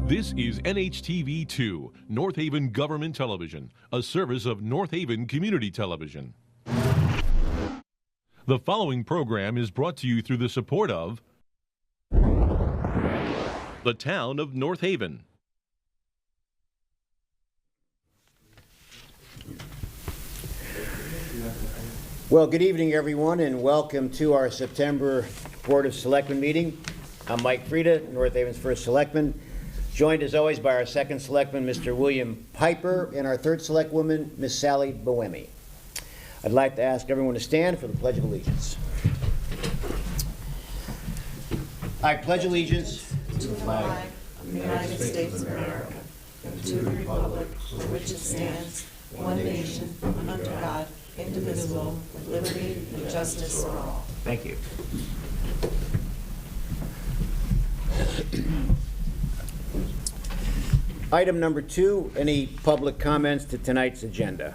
This is NHTV2, North Haven Government Television, a service of North Haven Community Television. The following program is brought to you through the support of the Town of North Haven. Well, good evening, everyone, and welcome to our September Board of Selectmen meeting. I'm Mike Frieda, North Haven's first Selectman, joined as always by our second Selectman, Mr. William Piper, and our third Selectwoman, Ms. Sally Boemi. I'd like to ask everyone to stand for the Pledge of Allegiance. I pledge allegiance to the flag of the United States of America and to the republic for which it stands, one nation, under God, indivisible, with liberty and justice for all. Thank you. Item number 2, any public comments to tonight's agenda?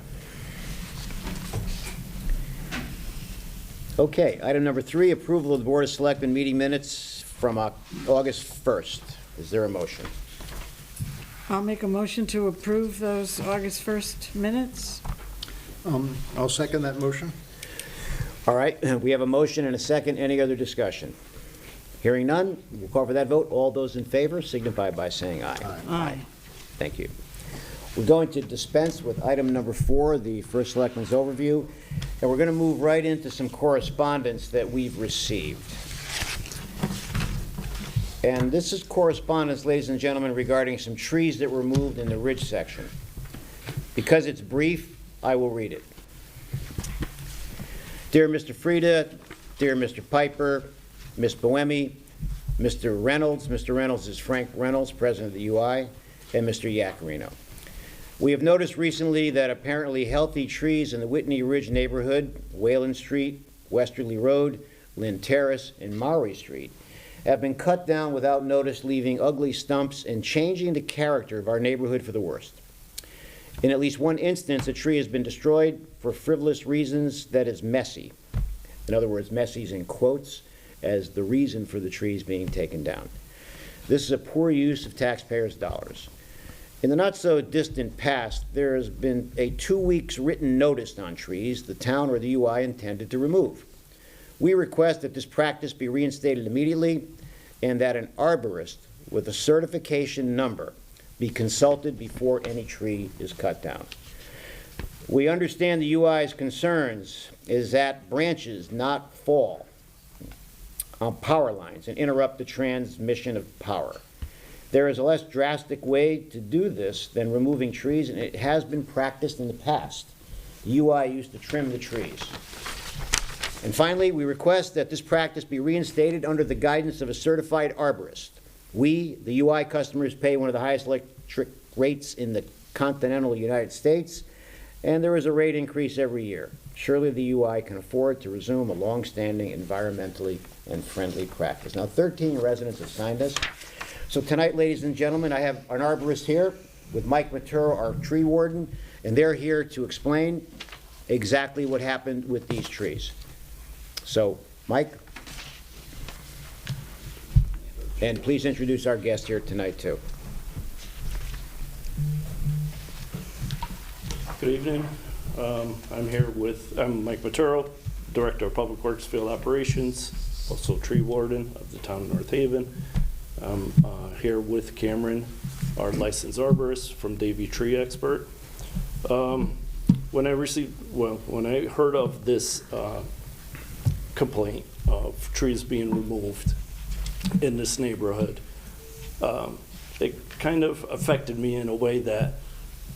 Okay, item number 3, approval of the Board of Selectmen meeting minutes from August 1st. Is there a motion? I'll make a motion to approve those August 1st minutes. I'll second that motion. All right, we have a motion and a second. Any other discussion? Hearing none, we'll call for that vote. All those in favor signify by saying aye. Aye. Thank you. We're going to dispense with item number 4, the First Selectman's overview, and we're going to move right into some correspondence that we've received. And this is correspondence, ladies and gentlemen, regarding some trees that were moved in the ridge section. Because it's brief, I will read it. Dear Mr. Frieda, dear Mr. Piper, Ms. Boemi, Mr. Reynolds is Frank Reynolds, President of the UI, and Mr. Iaccarino. We have noticed recently that apparently healthy trees in the Whitney Ridge neighborhood, Wayland Street, Westerly Road, Lynn Terrace, and Maury Street, have been cut down without notice, leaving ugly stumps and changing the character of our neighborhood for the worst. In at least one instance, a tree has been destroyed for frivolous reasons that is messy. In other words, messy's in quotes as the reason for the trees being taken down. This is a poor use of taxpayers' dollars. In the not-so-distant past, there has been a 2 weeks written notice on trees the town or the UI intended to remove. We request that this practice be reinstated immediately and that an arborist with a certification number be consulted before any tree is cut down. We understand the UI's concerns is that branches not fall on power lines and interrupt the transmission of power. There is a less drastic way to do this than removing trees, and it has been practiced in the past. The UI used to trim the trees. And finally, we request that this practice be reinstated under the guidance of a certified arborist. We, the UI customers, pay one of the highest electric rates in the continental United States, and there is a rate increase every year. Surely the UI can afford to resume a long-standing environmentally and friendly practice. Now, 13 residents have signed us. So tonight, ladies and gentlemen, I have an arborist here with Mike Maturo, our tree warden, and they're here to explain exactly what happened with these trees. So, Mike, and please introduce our guest here tonight, too. Good evening. I'm Mike Maturo, Director of Public Works Field Operations, also tree warden of the town of North Haven. I'm here with Cameron, our licensed arborist from Davey Tree Expert. When I heard of this complaint of trees being removed in this neighborhood, it kind of affected me in a way that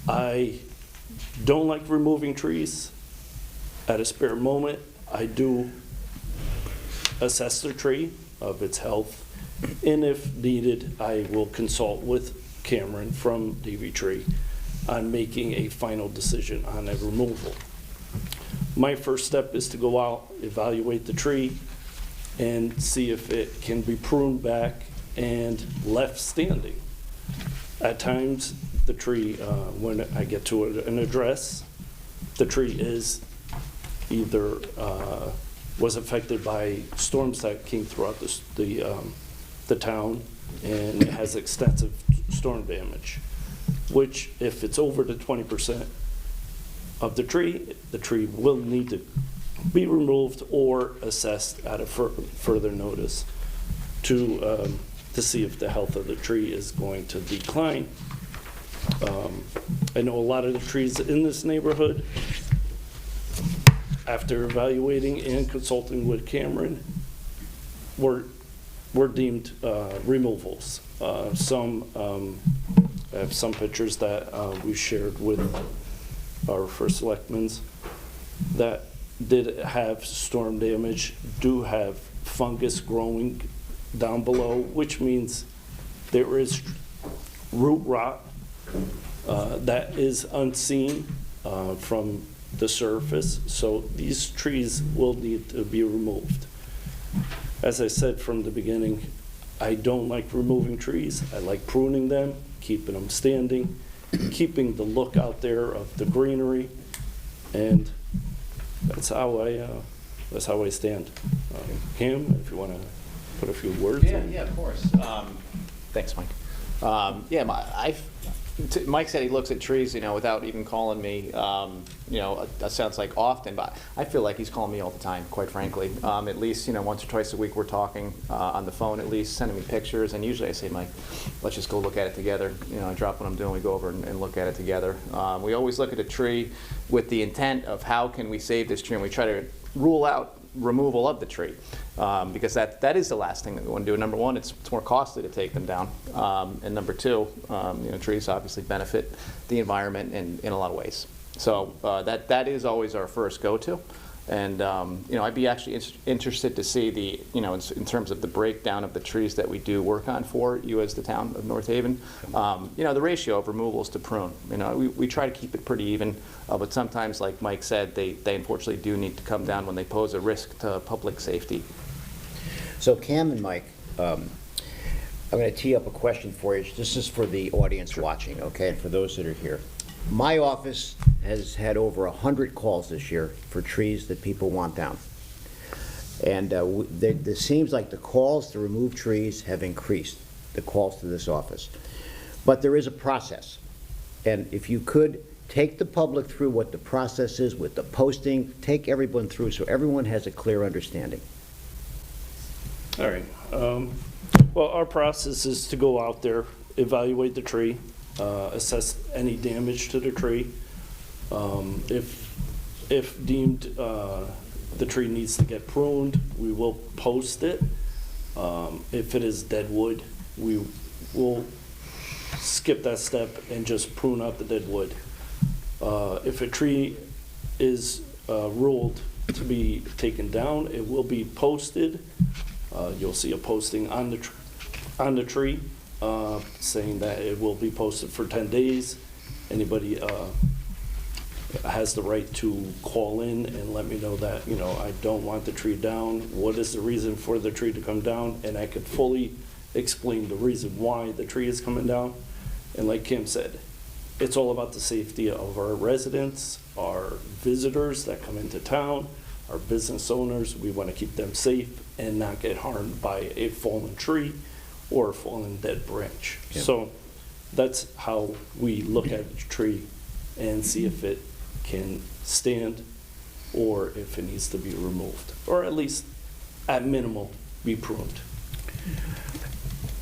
I don't like removing trees. At a spare moment, I do assess the tree of its health, and if needed, I will consult with Cameron from DV Tree on making a final decision on a removal. My first step is to go out, evaluate the tree, and see if it can be pruned back and left standing. At times, the tree, when I get to an address, the tree is either was affected by storms that came throughout the the town, and it has extensive storm damage, which if it's over the 20% of the tree will need to be removed or assessed at a further notice to see if the health of the tree is going to decline. I know a lot of the trees in this neighborhood, after evaluating and consulting with Cameron, were deemed removals. I have some pictures that we shared with our first selectmen that did have storm damage, do have fungus growing down below, which means there is root rot that is unseen from the surface. So these trees will need to be removed. As I said from the beginning, I don't like removing trees. I like pruning them, keeping them standing, keeping the look out there of the greenery, and that's how I stand. Cam, if you want to put a few words in. Yeah, of course. Thanks, Mike. Mike said he looks at trees, without even calling me, that sounds like often, but I feel like he's calling me all the time, quite frankly. At least, once or twice a week we're talking on the phone, at least sending me pictures, and usually I say, Mike, let's just go look at it together. I drop what I'm doing, we go over and look at it together. We always look at a tree with the intent of how can we save this tree, and we try to rule out removal of the tree, because that is the last thing that we want to do. Number one, it's more costly to take them down, and number two, trees obviously benefit the environment in a lot of ways. So that is always our first go-to, and I'd be actually interested to see the in terms of the breakdown of the trees that we do work on for you as the town of North Haven. The ratio of removals to prune. We try to keep it pretty even, but sometimes, like Mike said, they unfortunately do need to come down when they pose a risk to public safety. So Cam and Mike, I'm going to tee up a question for you. This is for the audience watching, okay, and for those that are here. My office has had over 100 calls this year for trees that people want down. And it seems like the calls to remove trees have increased, the calls to this office. But there is a process. And if you could take the public through what the process is with the posting, take everyone through so everyone has a clear understanding. All right. Well, our process is to go out there, evaluate the tree, assess any damage to the tree. If deemed the tree needs to get pruned, we will post it. If it is dead wood, we will skip that step and just prune out the dead wood. If a tree is ruled to be taken down, it will be posted. You'll see a posting on the tree saying that it will be posted for 10 days. Anybody has the right to call in and let me know that, I don't want the tree down. What is the reason for the tree to come down? And I could fully explain the reason why the tree is coming down. And like Kim said, it's all about the safety of our residents, our visitors that come into town, our business owners. We want to keep them safe and not get harmed by a fallen tree or a fallen dead branch. Yeah. So that's how we look at the tree and see if it can stand or if it needs to be removed, or at least at minimal be pruned.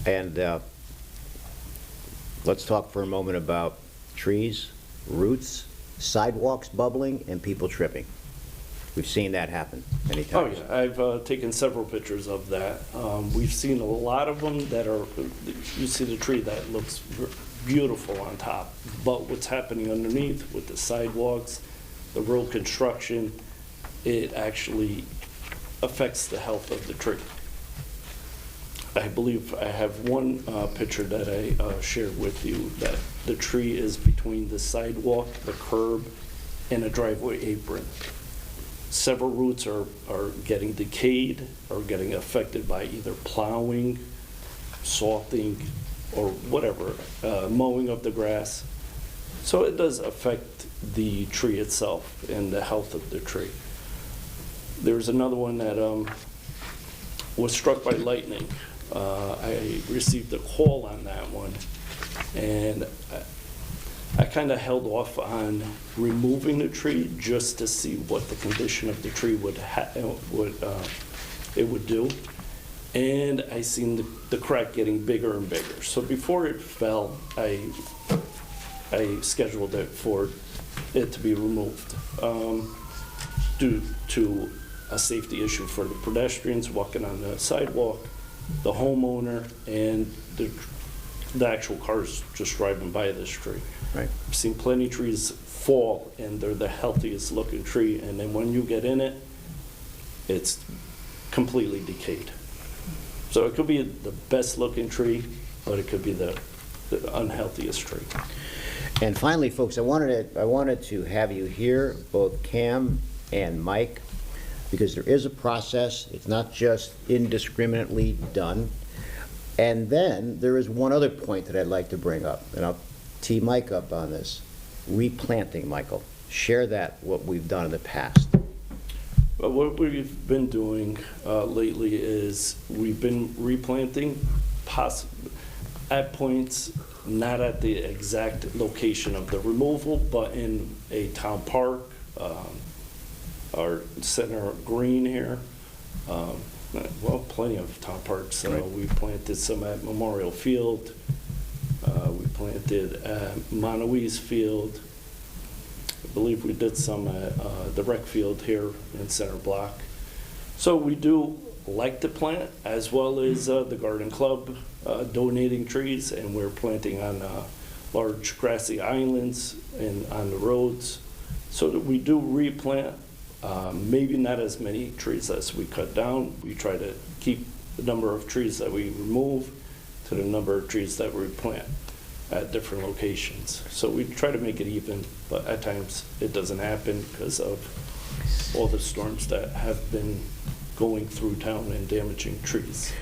And let's talk for a moment about trees, roots, sidewalks bubbling, and people tripping. We've seen that happen many Oh times. yeah, I've taken several pictures of that. We've seen a lot of them that are, you see the tree that looks beautiful on top, but what's happening underneath with the sidewalks, the road construction, it actually affects the health of the tree. I believe I have one picture that I shared with you, that the tree is between the sidewalk, the curb, and a driveway apron. Several roots are getting decayed or getting affected by either plowing, salting, or whatever, mowing of the grass. So it does affect the tree itself and the health of the tree. There's another one that was struck by lightning. I received a call on that one, and I kind of held off on removing the tree just to see what the condition of the tree would do. And I seen the crack getting bigger and bigger. So before it fell, I scheduled it for it to be removed due to a safety issue for the pedestrians walking on the sidewalk, the homeowner, and the actual cars just driving by this tree. Right. I've seen plenty of trees fall, and they're the healthiest looking tree, and then when you get in it, it's completely decayed. So it could be the best looking tree, but it could be the unhealthiest tree. And finally, folks, I wanted to have you hear, both Cam and Mike, because there is a process. It's not just indiscriminately done. And then there is one other point that I'd like to bring up, and I'll tee Mike up on this. Replanting, Michael. Share that, what we've done in the past. But what we've been doing lately is we've been replanting at points, not at the exact location of the removal, but in a town park, our center green here. Well, plenty of town parks. Right. We planted some at Memorial Field. We planted at Monowese Field. I believe we did some at the rec field here in Center Block. So we do like to plant, as well as the garden club donating trees, and we're planting on large grassy islands and on the roads. So that we do replant, maybe not as many trees as we cut down. We try to keep the number of trees that we remove to the number of trees that we plant at different locations. So we try to make it even, but at times it doesn't happen because of all the storms that have been going through town and damaging trees.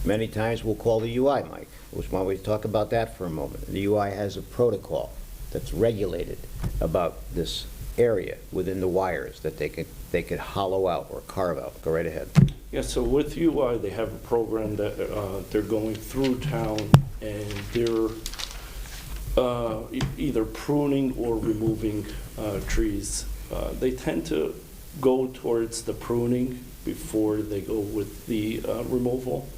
Many times we'll call the UI, Mike. Why don't we talk about that for a moment? The UI has a protocol that's regulated about this area within the wires that they could hollow out or carve out. Go right ahead. Yeah, so with UI, they have a program that they're going through town, and they're either pruning or removing trees. They tend to go towards the pruning before they go with the removal.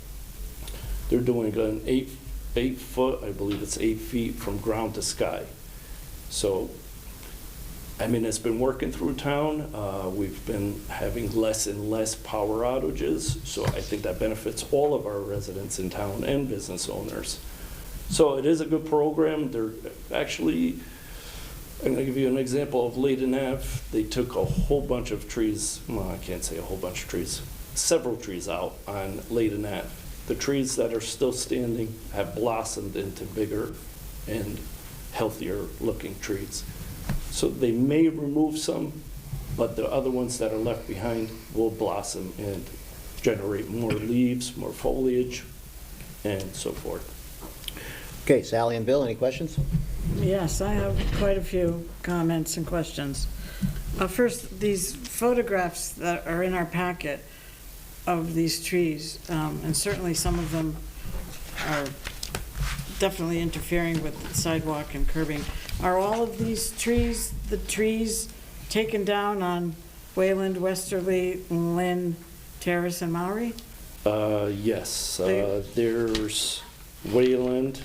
They're doing an 8 foot, I believe it's 8 feet from ground to sky. So, I mean, it's been working through town. We've been having less and less power outages, so I think that benefits all of our residents in town and business owners. So it is a good program. They're actually, I'm going to give you an example of Leyden Ave. They took a whole bunch of trees, well, I can't say a whole bunch of trees, several trees out on Leyden Ave. The trees that are still standing have blossomed into bigger and healthier looking trees. So they may remove some, but the other ones that are left behind will blossom and generate more leaves, more foliage, and so forth. Okay, Sally and Bill, any questions? Yes, I have quite a few comments and questions. First, these photographs that are in our packet of these trees, and certainly some of them are definitely interfering with the sidewalk and curbing. Are all of these trees, the trees taken down on Wayland, Westerly, Lynn, Terrace, and Maury? Yes, there's Wayland.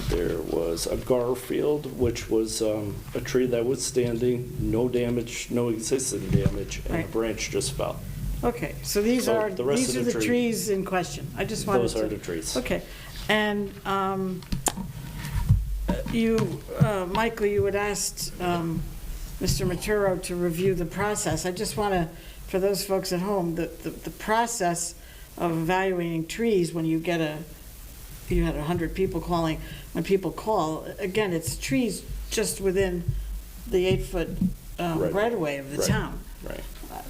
There was a Garfield, which was a tree that was standing, no damage, no existing damage, and a Right. branch just fell. Okay, so these So are, the rest these of are the the tree- trees in question. I just wanted to. Those are the trees. Okay, and you, Michael, you had asked Mr. Maturo to review the process. I just want to, for those folks at home, the process of evaluating trees when you get you had 100 people calling, when people call, again, it's trees just within the 8-foot Right. right-of-way of the Right. town. Right.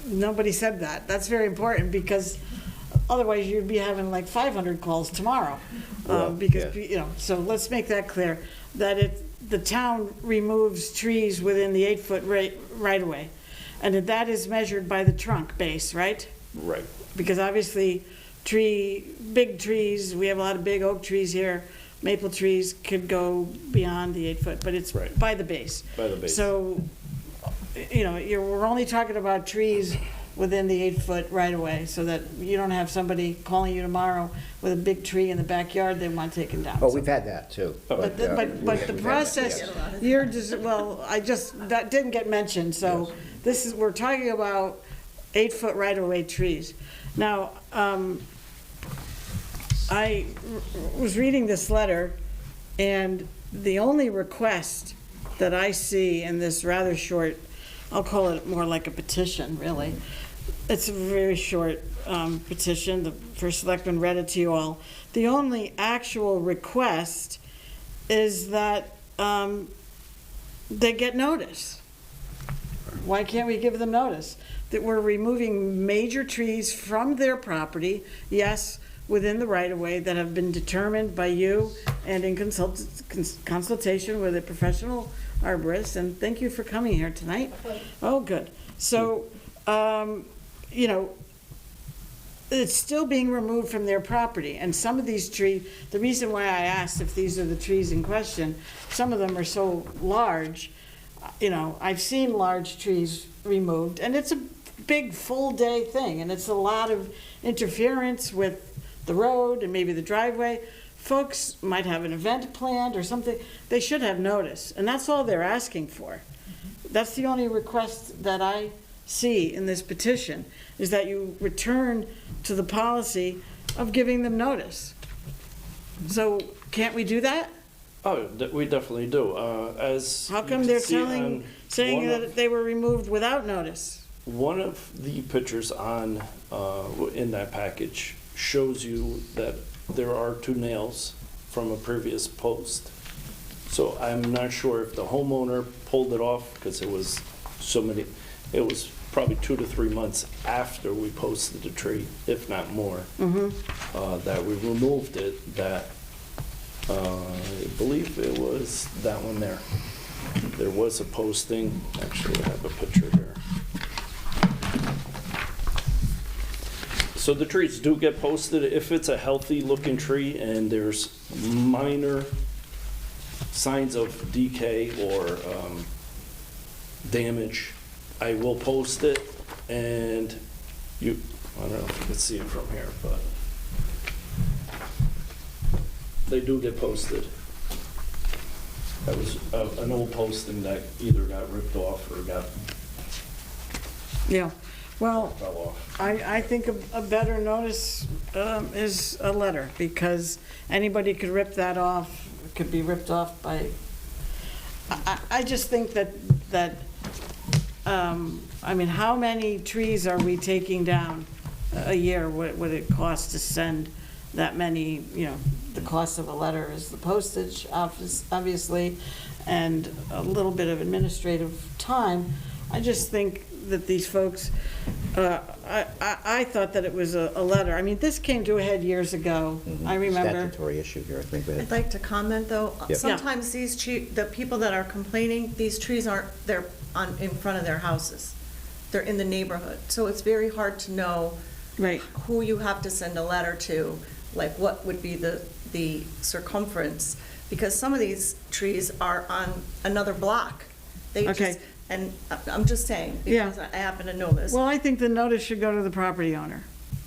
Nobody said that. That's very important, because otherwise you'd be having like 500 calls tomorrow. Well, Because, yeah. you know, so let's make that clear, that the town removes trees within the 8-foot right-of-way. And that is measured by the trunk base, right? Right. Because obviously big trees, we have a lot of big oak trees here, maple trees could go beyond the 8 foot, but it's Right. by the base. By the base. So, we're only talking about trees within the 8 foot right away, so that you don't have somebody calling you tomorrow with a big tree in the backyard they want taken down. Oh, we've had that too. But the we've had that, process, that didn't get mentioned, so we're talking about 8 foot right-of-way trees. Now, I was reading this letter, and the only request that I see in this rather short, I'll call it more like a petition, really. It's a very short petition. The first selectman read it to you all. The only actual request is that they get notice. Why can't we give them notice? That we're removing major trees from their property, yes, within the right-of-way that have been determined by you and in consultation with a professional arborist, and thank you for coming here tonight. Oh, good. So, it's still being removed from their property, and some of these trees, the reason why I asked if these are the trees in question, some of them are so large, I've seen large trees removed, and it's a big full-day thing, and it's a lot of interference with the road and maybe the driveway. Folks might have an event planned or something. They should have notice, and that's all they're asking for. That's the only request that I see in this petition, is that you return to the policy of giving them notice. So can't we do that? Oh, we definitely do. How come they're saying that they were removed without notice? One of the pictures in that package shows you that there are 2 nails from a previous post. So I'm not sure if the homeowner pulled it off because it was probably 2 to 3 months after we posted the tree, if not more, that we removed it. That I believe it was that one there. There was a posting. Actually, I have a picture here. So the trees do get posted if it's a healthy looking tree and there's minor signs of decay or damage. I will post it, and I don't know if you can see it from here, but they do get posted. That was an old posting that either got ripped off or Yeah, well, fell off. I think a better notice is a letter, because anybody could rip that off. It could be ripped off by, I just think that how many trees are we taking down a year? What would it cost to send that many? The cost of a letter is the postage, obviously, and a little bit of administrative time. I just think that these folks, I thought that it was a letter. This came to a head years ago. I remember. Statutory issue here, I think. I'd like to comment, though. Yep. Sometimes the people that are complaining, these trees aren't there in front of their houses. They're in the neighborhood. So it's very hard to know Right. who you have to send a letter to, like what would be the circumference, because some of these trees are on another block. Okay. And I'm just saying, because I happen to know this. Well, I think the notice should go to the property owner.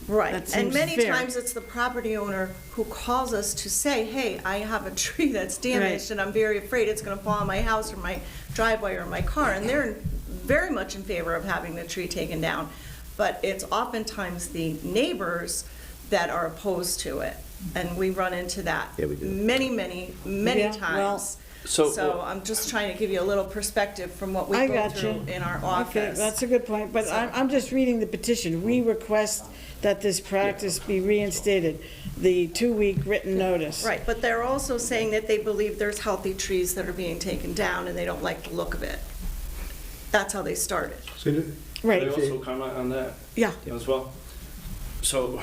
Right, That and seems many fair. times it's the property owner who calls us to say, hey, I have a tree that's damaged Right. and I'm very afraid it's gonna fall on my house or my driveway or my car, and they're very much in favor of having the tree taken down. But it's oftentimes the neighbors that are opposed to it, and we run into that Yeah, we do. many Yeah, times. So- So I'm just trying to give you a little perspective from what we I go got through you. in our Okay, office. that's a good point, but I'm just reading the petition. We request that this practice be reinstated, the 2-week written notice. Right, but they're also saying that they believe there's healthy trees that are being taken down and they don't like the look of it. That's how they started. Can Right, I also comment on that yeah. as well? So,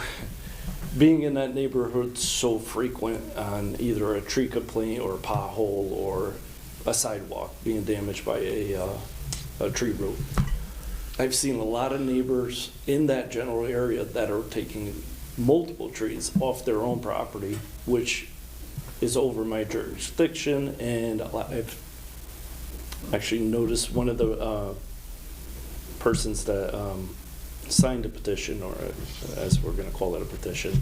being in that neighborhood so frequent on either a tree complaint or a pothole or a sidewalk being damaged by a tree root, I've seen a lot of neighbors in that general area that are taking multiple trees off their own property, which is over my jurisdiction, and I've actually noticed one of the persons that signed a petition, or as we're gonna call it, a petition,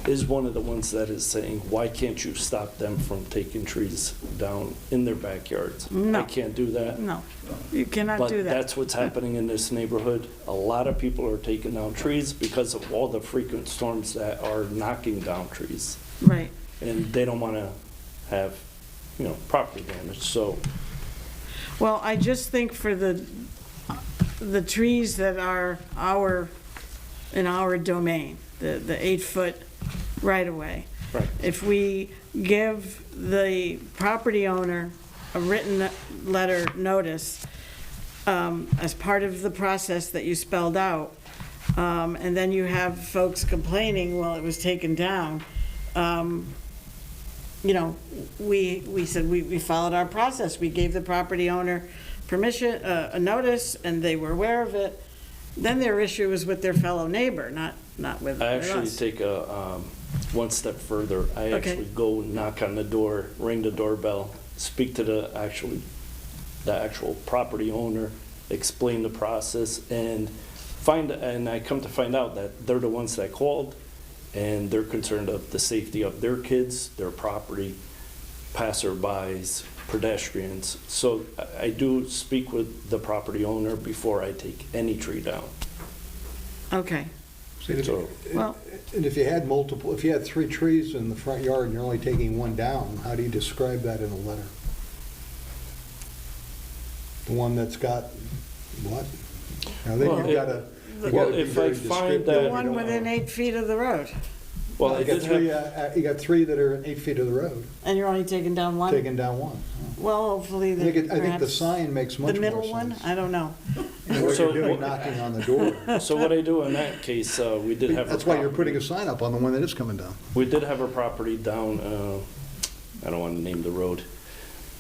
is one of the ones that is saying, why can't you stop them from taking trees down in their backyards? No. I can't do that. No, you cannot But do that. that's what's happening in this neighborhood. A lot of people are taking down trees because of all the frequent storms that are knocking down trees. Right. And they don't want to have, property damage, so. Well, I just think for the trees that are in our domain, the 8-foot right-of-way. Right. If we give the property owner a written letter notice as part of the process that you spelled out, and then you have folks complaining, well, it was taken down, we said we followed our process. We gave the property owner permission, a notice, and they were aware of it. Then their issue was with their fellow neighbor, not with I us. actually take a one step further. I Okay. actually go knock on the door, ring the doorbell, speak to the actual property owner, explain the process, and I come to find out that they're the ones that called, and they're concerned of the safety of their kids, their property, passerbys, pedestrians. So I do speak with the property owner before I take any tree down. Okay, So, well, And if you had 3 trees in the front yard and you're only taking one down, how do you describe that in a letter? The one that's got what? Now, then Well, you've got to. well, if I find the that- one within 8 feet of the road, well, I You got did 3, have, you got 3 that are 8 feet of the road, and you're only taking down one? taking down one. Well, hopefully, I think the perhaps sign makes much the more middle one? sense. I don't know. And what So- you're doing, knocking on the door. so what I do in that case, we did have. That's why you're putting a sign up on the one that is coming down. We did have a property down, I don't want to name the road,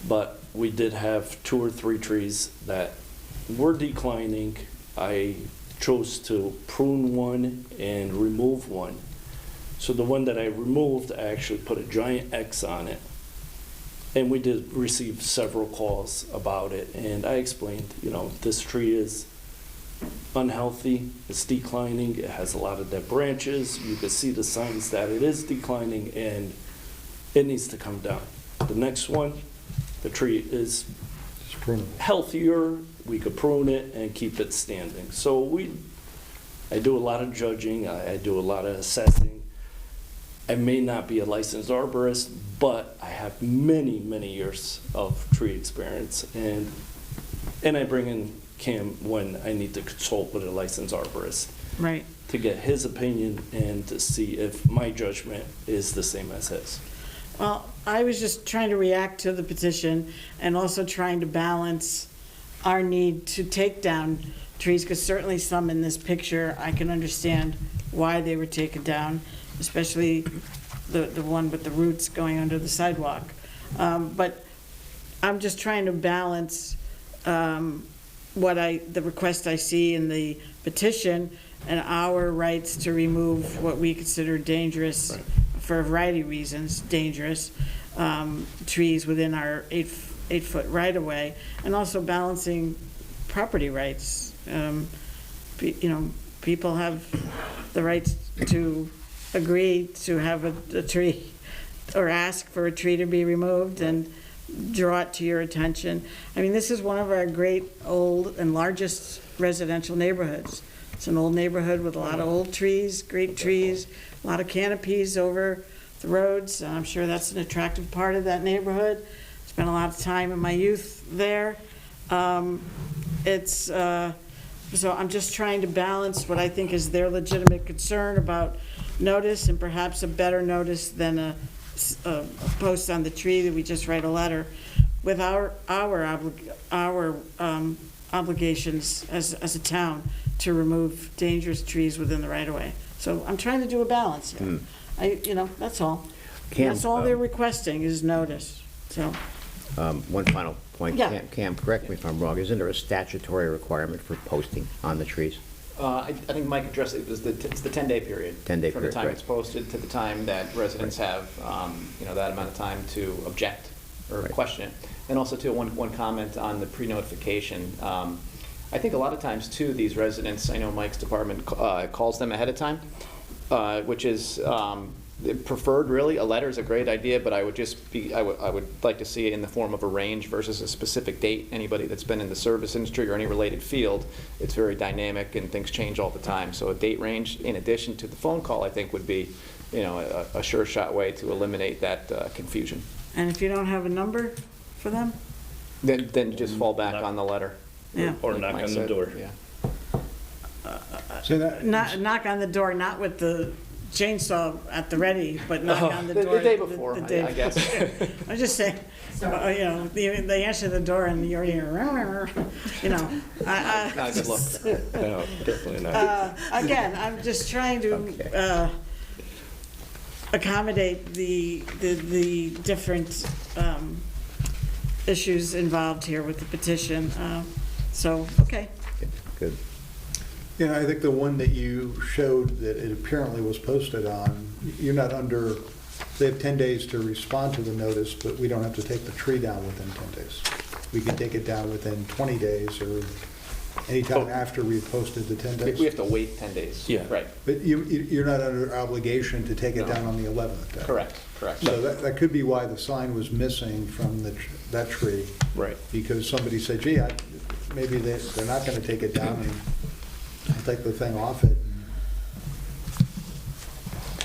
but we did have 2 or 3 trees that were declining. I chose to prune one and remove one. So the one that I removed, I actually put a giant X on it. And we did receive several calls about it, and I explained, this tree is unhealthy, it's declining, it has a lot of dead branches, you can see the signs that it is declining, and it needs to come down. The next one, the tree is Just prune it. healthier, we could prune it and keep it standing. So I do a lot of judging, I do a lot of assessing. I may not be a licensed arborist, but I have many, many years of tree experience, and I bring in Cam when I need to consult with a licensed arborist Right. to get his opinion and to see if my judgment is the same as his. Well, I was just trying to react to the petition and also trying to balance our need to take down trees, because certainly some in this picture, I can understand why they were taken down, especially the one with the roots going under the sidewalk. But I'm just trying to balance the request I see in the petition and our rights to remove what we consider dangerous, Right. for a variety of reasons, dangerous trees within our 8-foot right-of-way, and also balancing property rights. People have the right to agree to have a tree, or ask for a tree to be removed and draw it to your attention. I mean, this is one of our great old and largest residential neighborhoods. It's an old neighborhood with a lot of old trees, great trees, a lot of canopies over the roads, and I'm sure that's an attractive part of that neighborhood. Spent a lot of time in my youth there. So I'm just trying to balance what I think is their legitimate concern about notice, and perhaps a better notice than a post on the tree that we just write a letter, with our obligations as a town to remove dangerous trees within the right-of-way. So I'm trying to do a balance here. That's all. Cam, That's all they're requesting is notice, so. One final point. Yeah. Cam, correct me if I'm wrong. Isn't there a statutory requirement for posting on the trees? I think Mike addressed it, it's the 10-day period. 10-day From the period, time right. it's posted to the time that residents have, that amount of time to object or Right. question it. And also, too, one comment on the pre-notification. I think a lot of times, too, these residents, I know Mike's department calls them ahead of time, which is preferred, really. A letter is a great idea, but I would like to see it in the form of a range versus a specific date. Anybody that's been in the service industry or any related field, it's very dynamic and things change all the time. So a date range, in addition to the phone call, I think would be, a sure shot way to eliminate that confusion. And if you don't have a number for them? Then just fall back on the letter. Yeah. Or like knock Mike on the said. door. Yeah. So that, Knock on the door, not with the chainsaw at the ready, but knock on the door. The day before, the day I guess. before. I'm just saying, they answer the door and you're here, Not a good look. No, definitely not. Again, I'm just trying to accommodate the different issues involved here with the petition. So, okay. Good. I think the one that you showed that it apparently was posted on, you're not under, they have 10 days to respond to the notice, but we don't have to take the tree down within 10 days. We can take it down within 20 days or anytime after we've posted the 10 days. We have to wait 10 days. Yeah. Right. But you're not under obligation to take it No. down on the 11th day. Correct. So that could be why the sign was missing from that tree. Right. Because somebody said, gee, maybe they're not going to take it down, and I'll take the thing off it.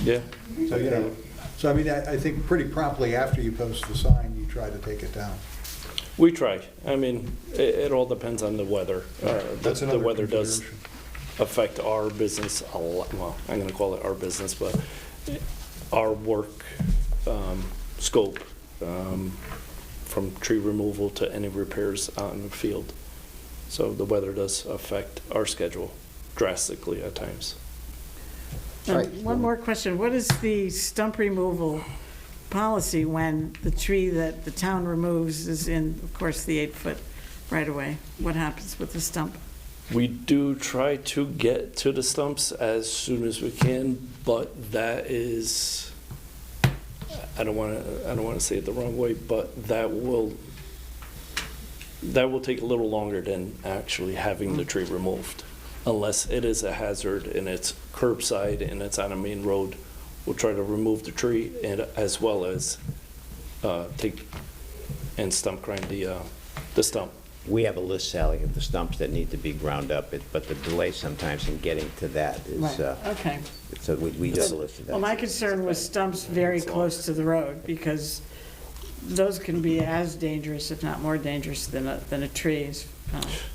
Yeah. So, I mean, I think pretty promptly after you post the sign, you try to take it down. We try. I mean, it all depends on the weather. That's The another weather does consideration. affect our business a lot. Well, I'm going to call it our business, but our work scope, from tree removal to any repairs out in the field. So the weather does affect our schedule drastically at times. Right. One more question. What is the stump removal policy when the tree that the town removes is in, of course, the 8-foot right-of-way? What happens with the stump? We do try to get to the stumps as soon as we can, but that is, I don't want to say it the wrong way, but that will take a little longer than actually having the tree removed. Unless it is a hazard and it's curbside and it's on a main road, we'll try to remove the tree and as well as take and stump grind the stump. We have a list, Sally, of the stumps that need to be ground up, but the delay sometimes in getting to that is, Okay. so we just listed that. Well, my concern was stumps very close to the road, because those can be as dangerous, if not more dangerous, than a tree.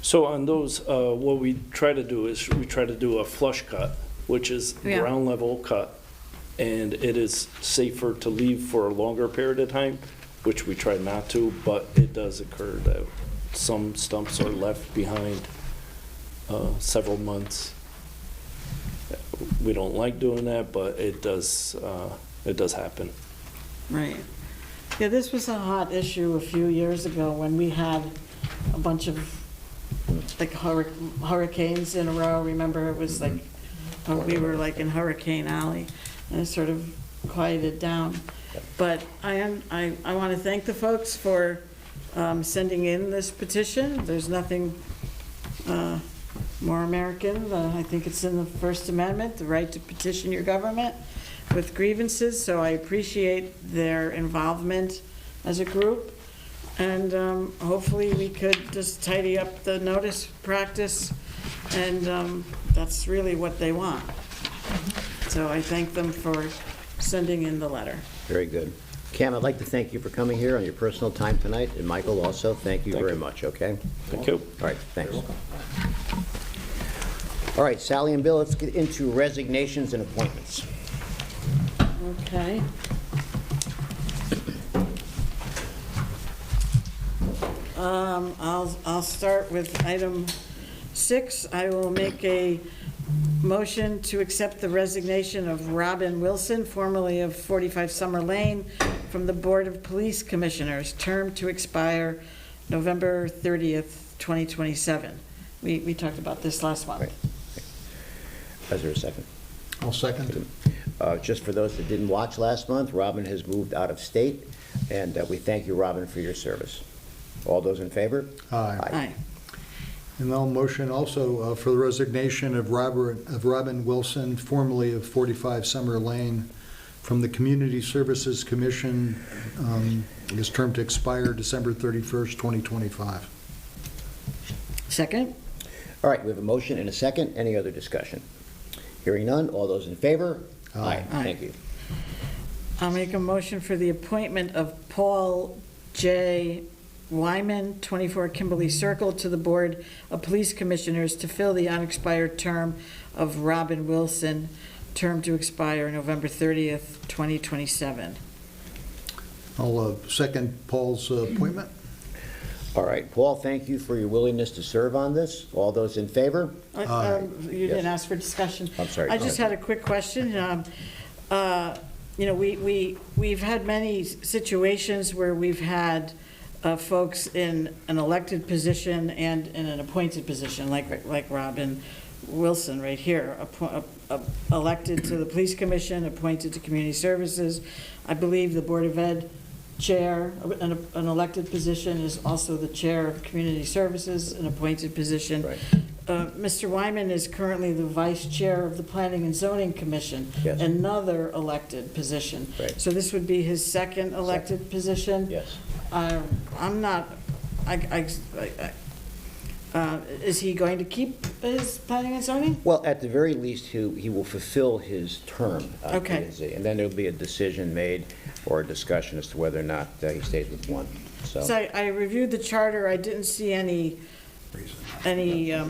So on those, what we try to do is we try to do a flush cut, which is Yeah. ground level cut, and it is safer to leave for a longer period of time, which we try not to, but it does occur that some stumps are left behind several months. We don't like doing that, but it does happen. Right. Yeah, this was a hot issue a few years ago when we had a bunch of, like, hurricanes in a row. Remember, it was like, we were like in Hurricane Alley, and it sort of quieted down. But I want to thank the folks for sending in this petition. There's nothing more American. I think it's in the First Amendment, the right to petition your government with grievances. So I appreciate their involvement as a group. And hopefully we could just tidy up the notice practice, and that's really what they want. So I thank them for sending in the letter. Very good. Cam, I'd like to thank you for coming here on your personal time tonight, and Michael also, thank you very much, okay? Thank you. All right, thanks. All right, Sally and Bill, let's get into resignations and appointments. Okay. I'll start with item 6. I will make a motion to accept the resignation of Robin Wilson, formerly of 45 Summer Lane, from the Board of Police Commissioners, term to expire November 30th, 2027. We talked about this last month. Right. Is there a second? I'll second. Just for those that didn't watch last month, Robin has moved out of state, and we thank you, Robin, for your service. All those in favor? Aye. Aye. And I'll motion also for the resignation of Robin Wilson, formerly of 45 Summer Lane, from the Community Services Commission, his term to expire December 31st, 2025. Second? All right, we have a motion and a second. Any other discussion? Hearing none, all those in favor? Aye. Thank you. I'll make a motion for the appointment of Paul J. Wyman, 24 Kimberly Circle, to the Board of Police Commissioners to fill the unexpired term of Robin Wilson, term to expire November 30th, 2027. I'll second Paul's appointment. All right, Paul, thank you for your willingness to serve on this. All those in favor? Aye. You didn't ask for discussion. I'm sorry. I just had a quick question. You know, we've had many situations where we've had folks in an elected position and in an appointed position, like Robin Wilson right here, elected to the Police Commission, appointed to Community Services. I believe the Board of Ed chair, an elected position, is also the chair of Community Services, an appointed position. Right. Mr. Wyman is currently the vice chair of the Planning and Zoning Commission, Yes. another elected position. Right. So this would be his second elected position? Yes. I'm not, is he going to keep his planning and zoning? Well, at the very least, he will fulfill his term. Okay. P&Z, and then there'll be a decision made or a discussion as to whether or not he stays with one. So So, I reviewed the charter, I didn't see any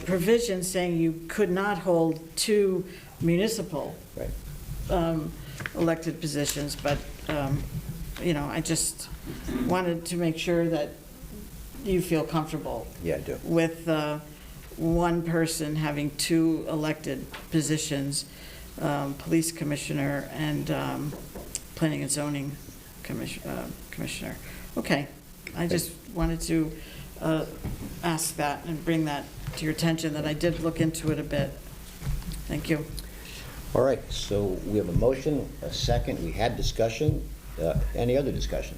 provision saying you could not hold two municipal right. elected positions, but, you know, I just wanted to make sure that you feel comfortable Yeah, I do. with one person having two elected positions, police commissioner and planning and zoning commissioner. Okay, I just wanted to ask that and bring that to your attention, that I did look into it a bit. Thank you. All right, so we have a motion, a second. We had discussion. Any other discussion?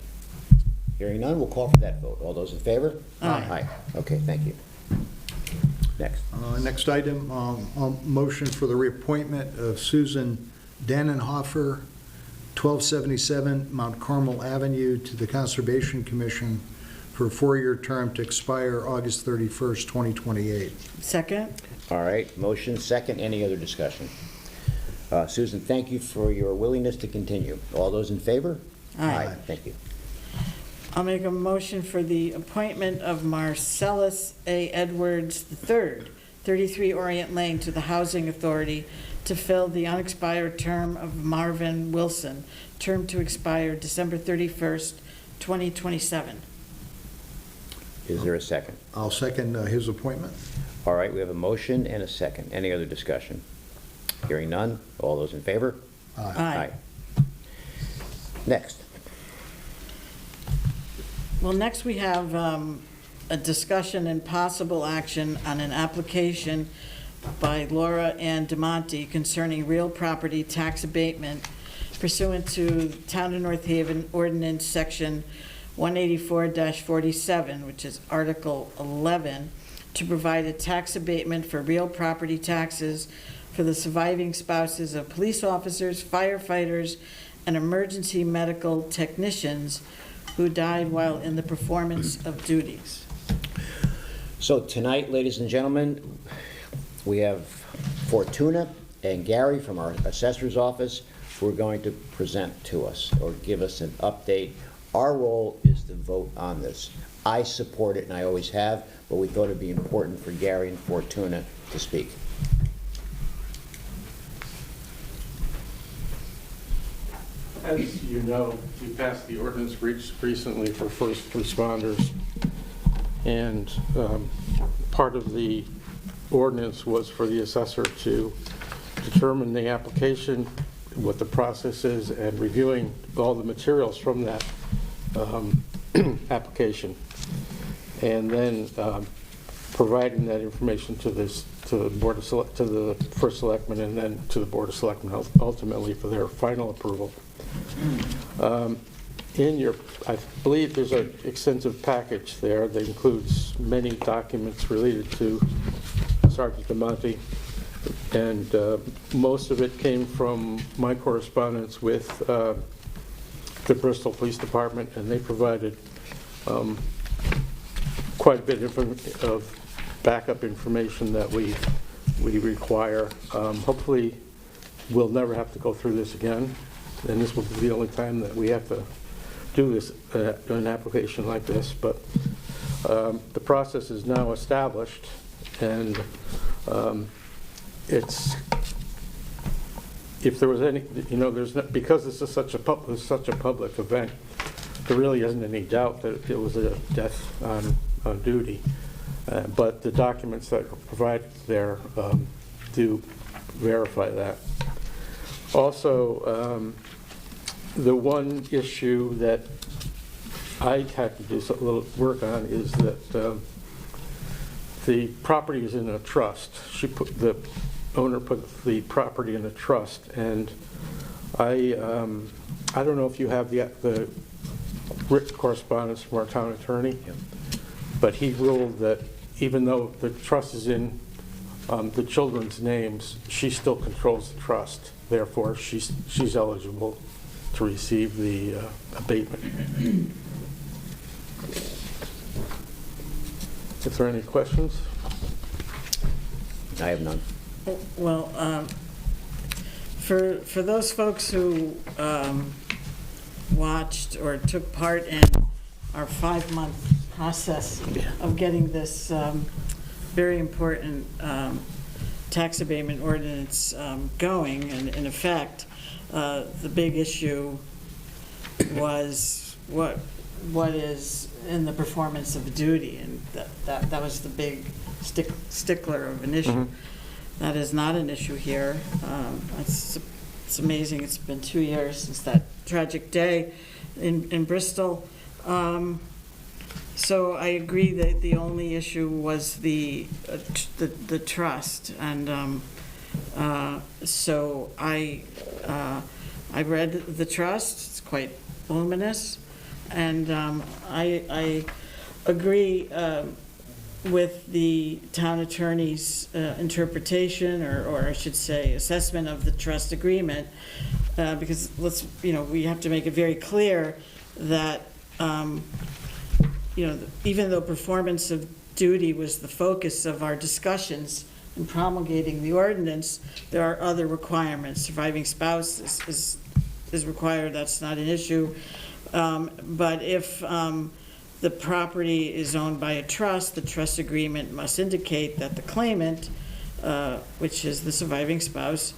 Hearing none, we'll call for that vote. All those in favor? Aye. Okay, thank you. Next. Next item, motion for the reappointment of Susan Dannenhofer, 1277 Mount Carmel Avenue, to the Conservation Commission for a 4-year term to expire August 31st, 2028. Second? All right, motion, second. Any other discussion? Susan, thank you for your willingness to continue. All those in favor? Aye. Thank you. I'll make a motion for the appointment of Marcellus A. Edwards III, 33 Orient Lane, to the Housing Authority to fill the unexpired term of Marvin Wilson, term to expire December 31st, 2027. Is there a second? I'll second his appointment. All right, we have a motion and a second. Any other discussion? Hearing none. All those in favor? Aye. Next. Well, next we have a discussion and possible action on an application by Laura Ann DeMonte concerning real property tax abatement pursuant to Town of North Haven Ordinance Section 184-47, which is Article 11, to provide a tax abatement for real property taxes for the surviving spouses of police officers, firefighters, and emergency medical technicians who died while in the performance of duties. So tonight, ladies and gentlemen, we have Fortuna and Gary from our assessor's office who are going to present to us or give us an update. Our role is to vote on this. I support it, and I always have, but we thought it'd be important for Gary and Fortuna to speak. As you know, we passed the ordinance recently for first responders, and part of the ordinance was for the assessor to determine the application, what the process is, and reviewing all the materials from that application, and then providing that information to to the Board of to the First Selectman and then to the Board of Selectmen ultimately for their final approval. I believe there's an extensive package there that includes many documents related to Sergeant DeMonte, and most of it came from my correspondence with the Bristol Police Department, and they provided quite a bit of backup information that we require. Hopefully, we'll never have to go through this again, and this will be the only time that we have to do this, an application like this. But the process is now established, and if there was any, there's not, because this is such a public event, there really isn't any doubt that it was a death on duty. But the documents that are provided there do verify that. Also, the one issue that I had to do a little work on is that the property is in a trust. The owner put the property in a trust, and I don't know if you have the written correspondence from our town attorney, but he ruled that even though the trust is in the children's names, she still controls the trust. Therefore, she's eligible to receive the abatement. If there are any questions? I have none. Well, for those folks who watched or took part in our 5-month process of getting this very important tax abatement ordinance going and in effect, the big issue was what is in the performance of duty, and that was the big stickler of an issue. Mm-hmm. That is not an issue here. It's amazing. It's been 2 years since that tragic day in Bristol. So I agree that the only issue was the trust, and so I read the trust. It's quite voluminous, and I agree with the town attorney's interpretation, or I should say assessment of the trust agreement, because we have to make it very clear that even though performance of duty was the focus of our discussions in promulgating the ordinance, there are other requirements. Surviving spouse is required. That's not an issue. But if the property is owned by a trust, the trust agreement must indicate that the claimant, which is the surviving spouse,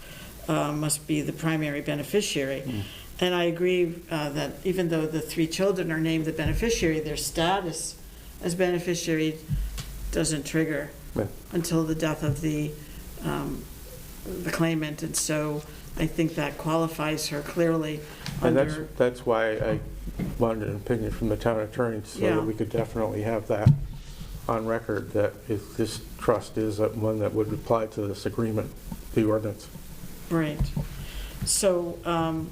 must be the primary beneficiary. Mm. And I agree that even though the 3 children are named the beneficiary, their status as beneficiary doesn't trigger until the death of the claimant, and so I think that qualifies her clearly. And that's why I wanted an opinion from the town attorney, so that we could definitely have that on record, that if this trust is one that would apply to this agreement, the ordinance. Right. So I'm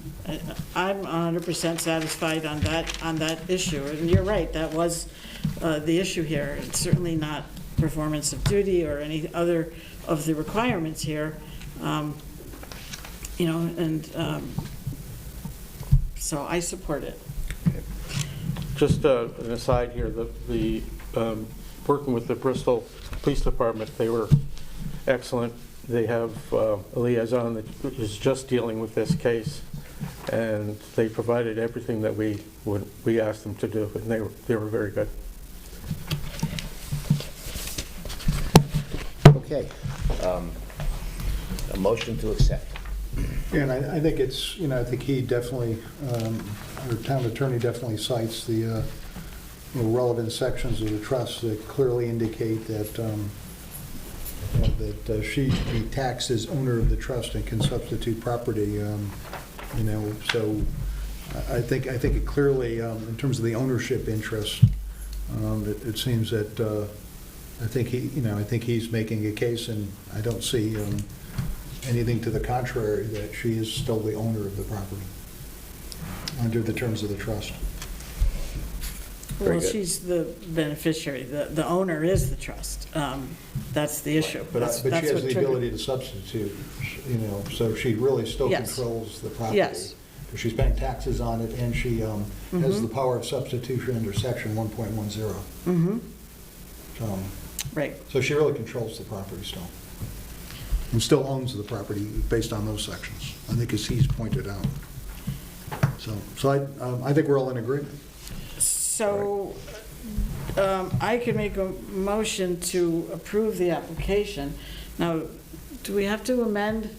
100% satisfied on that issue, and you're right, that was the issue here. It's certainly not performance of duty or any other of the requirements here, so I support it. Just an aside here, the working with the Bristol Police Department, they were excellent. They have a liaison that is just dealing with this case, and they provided everything that we asked them to do, and they were very good. Okay. A motion to accept. Yeah, and I think it's, I think he definitely, our town attorney definitely cites the relevant sections of the trust that clearly indicate that that she be taxed as owner of the trust and can substitute property. So I think it clearly, in terms of the ownership interest, it seems that I think I think he's making a case, and I don't see anything to the contrary, that she is still the owner of the property under the terms of the trust. Very Well, good. she's the beneficiary. The owner is the trust. That's the issue. But That's she has what the triggered- ability to substitute, so she really still Yes. controls the property. Yes. Because she's paying taxes on it, and she has the power of substitution under section 1.10. Right. So she really controls the property still. And still owns the property based on those sections, I think, as he's pointed out. So I think we're all in agreement. So I could make a motion to approve the application. Now, do we have to amend?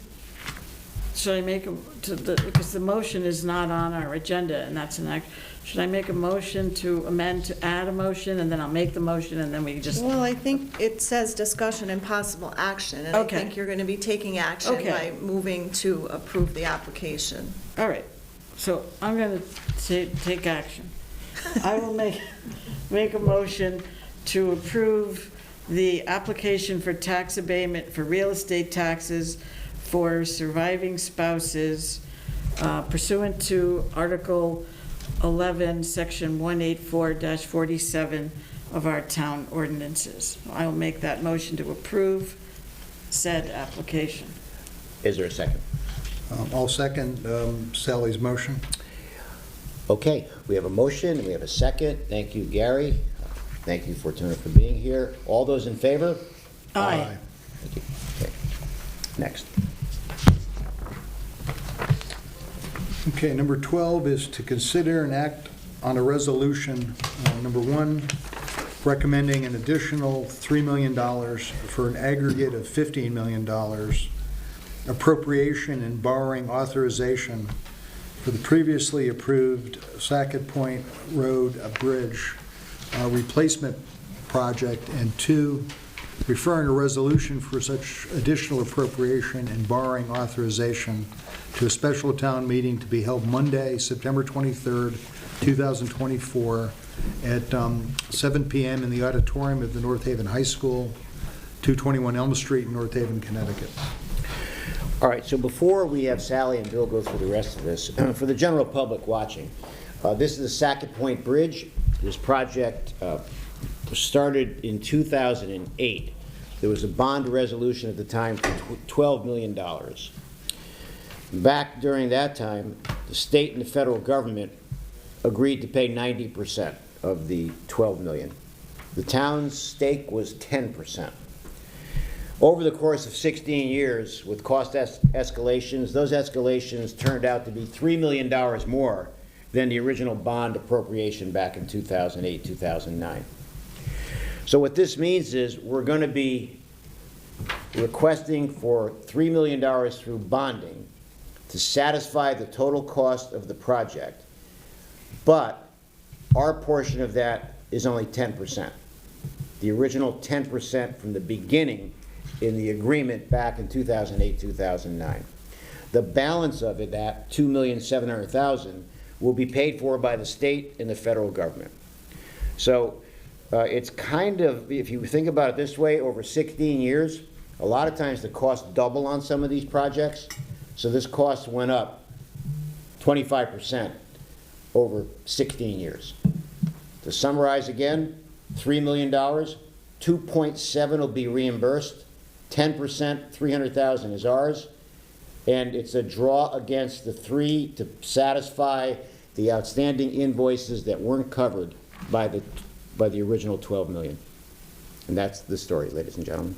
Should I make because the motion is not on our agenda, and that's an act. Should I make a motion to amend, to add a motion, and then I'll make the motion, and then we just, Well, I think it says discussion and possible action, and I Okay. think you're going to be taking action Okay. by moving to approve the application. all right. So I'm going to take action. I will make a motion to approve the application for tax abatement for real estate taxes for surviving spouses pursuant to Article 11, Section 184-47 of our town ordinances. I will make that motion to approve said application. Is there a second? I'll second Sally's motion. Okay, we have a motion, and we have a second. Thank you, Gary. Thank you, Fortuna, for being here. All those in favor? Aye. Thank you. Okay. Next. Okay, number 12 is to consider and act on a resolution, number 1, recommending an additional $3 million for an aggregate of $15 million appropriation and borrowing authorization for the previously approved Sackett Point Road Bridge replacement project, and 2, referring a resolution for such additional appropriation and borrowing authorization to a special town meeting to be held Monday, September 23rd, 2024, at 7 p.m. in the auditorium of the North Haven High School, 221 Elm Street, North Haven, Connecticut. All right, so before we have Sally and Bill go through the rest of this, for the general public watching, this is the Sackett Point Bridge. This project was started in 2008. There was a bond resolution at the time for $12 million. Back during that time, the state and the federal government agreed to pay 90% of the $12 million. The town's stake was 10%. Over the course of 16 years, with cost escalations, those escalations turned out to be $3 million more than the original bond appropriation back in 2008, 2009. So what this means is we're going to be requesting for $3 million through bonding to satisfy the total cost of the project, but our portion of that is only 10%. The original 10% from the beginning in the agreement back in 2008, 2009. The balance of it, that $2,700,000, will be paid for by the state and the federal government. So it's kind of, if you think about it this way, over 16 years, a lot of times the costs double on some of these projects. So this cost went up 25% over 16 years. To summarize again, $3 million, 2.7 will be reimbursed, 10%, $300,000 is ours, and it's a draw against the 3 to satisfy the outstanding invoices that weren't covered by the original $12 million. And that's the story, ladies and gentlemen.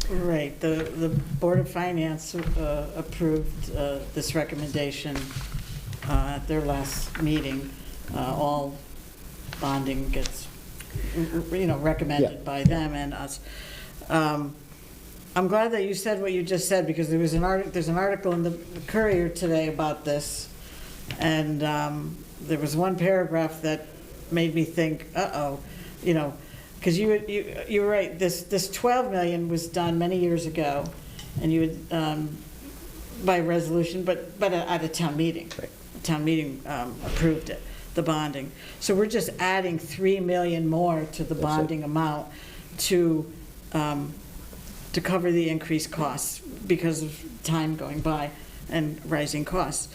Right, the Board of Finance approved this recommendation at their last meeting. All bonding gets, recommended Yeah. by them and us. I'm glad that you said what you just said, because there's an article in the Courier today about this, and there was one paragraph that made me think, because you were right. This 12 million was done many years ago, and you would by resolution, but at a town meeting. Right. A town meeting approved it. the bonding. So we're just adding 3 million more to the That's it. bonding amount to cover the increased costs because of time going by and rising costs.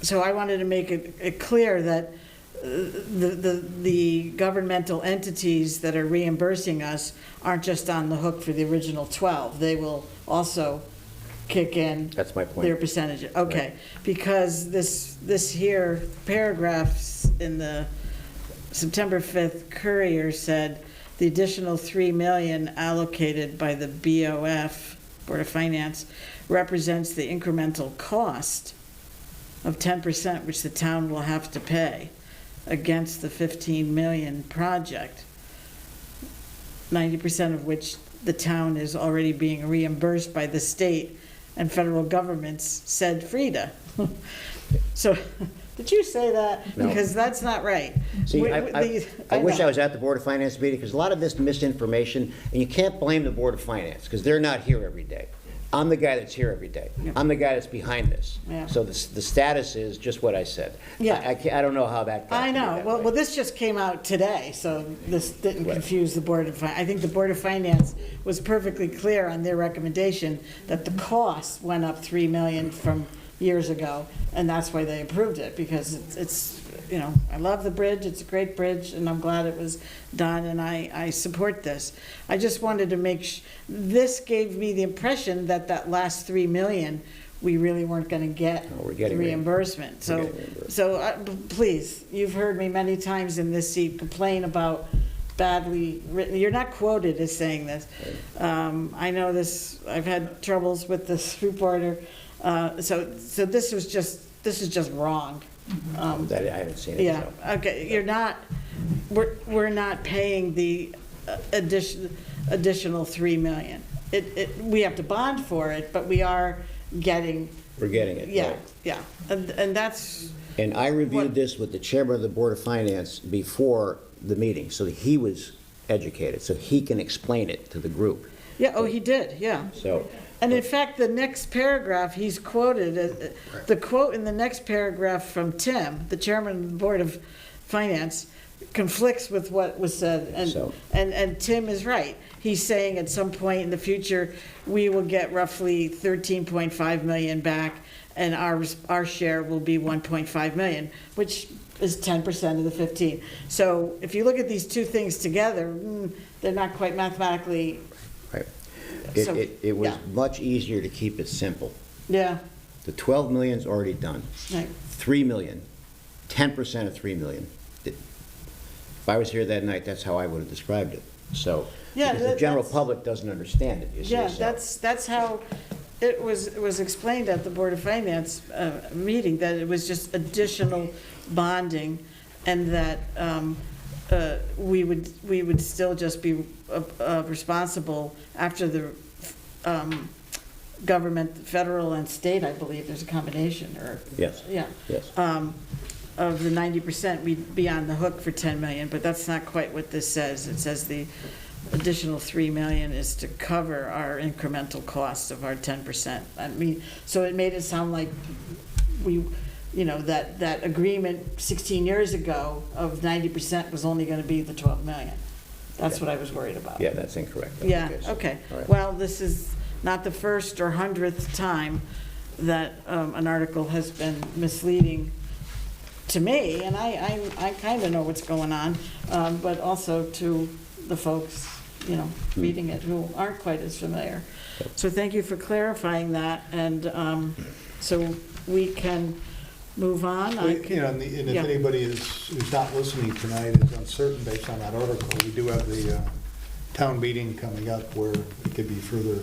So I wanted to make it clear that the governmental entities that are reimbursing us aren't just on the hook for the original 12. They will also kick in That's my point. their percentage. Okay, because this here paragraphs in the September 5th Courier said the additional 3 million allocated by the BOF, Board of Finance, represents the incremental cost of 10% which the town will have to pay against the 15 million project, 90% of which the town is already being reimbursed by the state and federal governments, said Frida. So, did you say that? No. Because that's not right. See, I wish know. I was at the Board of Finance meeting, because a lot of this misinformation, and you can't blame the Board of Finance, because they're not here every day. I'm the guy that's here every day. I'm the guy that's behind this. Yeah. So the status is just what I said. Yeah. I don't know how that got I to be know. that Well, way. this just came out today, so this didn't Right. confuse the Board of Finance. I think the Board of Finance was perfectly clear on their recommendation that the cost went up 3 million from years ago, and that's why they approved it, because it's you know, I love the bridge, it's a great bridge, and I'm glad it was done, and I support this. I just wanted to make, this gave me the impression that that last 3 million, we really weren't gonna get No, we're getting reimbursement. We're So, getting reimbursed. so please, you've heard me many times in this seat complain about badly written, you're not quoted as saying this. I know this, I've had troubles with this reporter, so this is just wrong. That I haven't seen it, Yeah, so. okay, you're not, we're not paying the additional 3 million. We have to bond for it, but we are getting, We're getting it. yeah, right. yeah, and that's, And I reviewed What- this with the chairman of the Board of Finance before the meeting, so that he was educated, so he can explain it to the group. yeah, oh, he did, yeah. So, And in fact, the next paragraph, he's quoted, the quote in the next paragraph from Tim, the chairman of the Board of Finance, conflicts with what was said. So- And Tim is right. He's saying at some point in the future, we will get roughly 13.5 million back, and our share will be 1.5 million, which is 10% of the 15. So if you look at these two things together, they're not quite mathematically, right. So, It was yeah. much easier to keep it simple. yeah, The 12 million's already done. right. 3 million, 10% of 3 million. If I was here that night, that's how I would have described it. So, Yeah, because the general that's- public doesn't understand it, you see. Yeah, so- that's how it was explained at the Board of Finance meeting, that it was just additional bonding, and that we would still just be responsible after the government, federal and state, I believe, there's a combination, or, Yes, yeah, yes. of the 90%, we'd be on the hook for 10 million, but that's not quite what this says. It says the additional 3 million is to cover our incremental costs of our 10%. I mean, so it made it sound like we, you know, that agreement 16 years ago of 90% was only gonna be the 12 million. That's what I was worried about. Yeah, that's incorrect. Yeah, so- okay. all right. Well, this is not the first or 100th time that an article has been misleading to me, and I kind of know what's going on, but also to the folks, you know, reading it who aren't quite as familiar. So thank you for clarifying that, and so we can move on. I You can- know, and if yeah. anybody who's not listening tonight is uncertain based on that article, we do have the town meeting coming up where it could be further,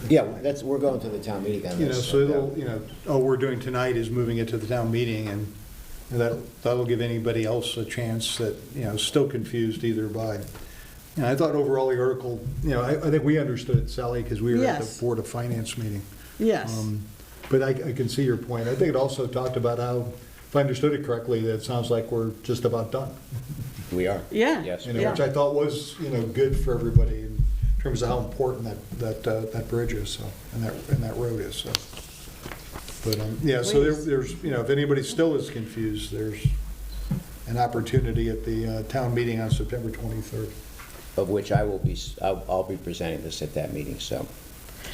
Yeah, we're going to the town meeting on you know, this. so it'll, you know, all we're doing tonight is moving it to the town meeting, and that'll give anybody else a chance that, you know, is still confused either by, you know, I thought overall the article, you know, I think we understood it, Sally, because we were at Yes. the Board of Finance meeting. Yes, But I can see your point. I think it also talked about how, if I understood it correctly, that it sounds like we're just about done. We are. Yeah. Yes. You know, Yeah. which I thought was, you know, good for everybody in terms of how important that bridge is, so, and that road is, so. But, yeah, so Please. there's, if anybody still is confused, there's an opportunity at the town meeting on September 23rd. Of which I'll be presenting this at that meeting, so.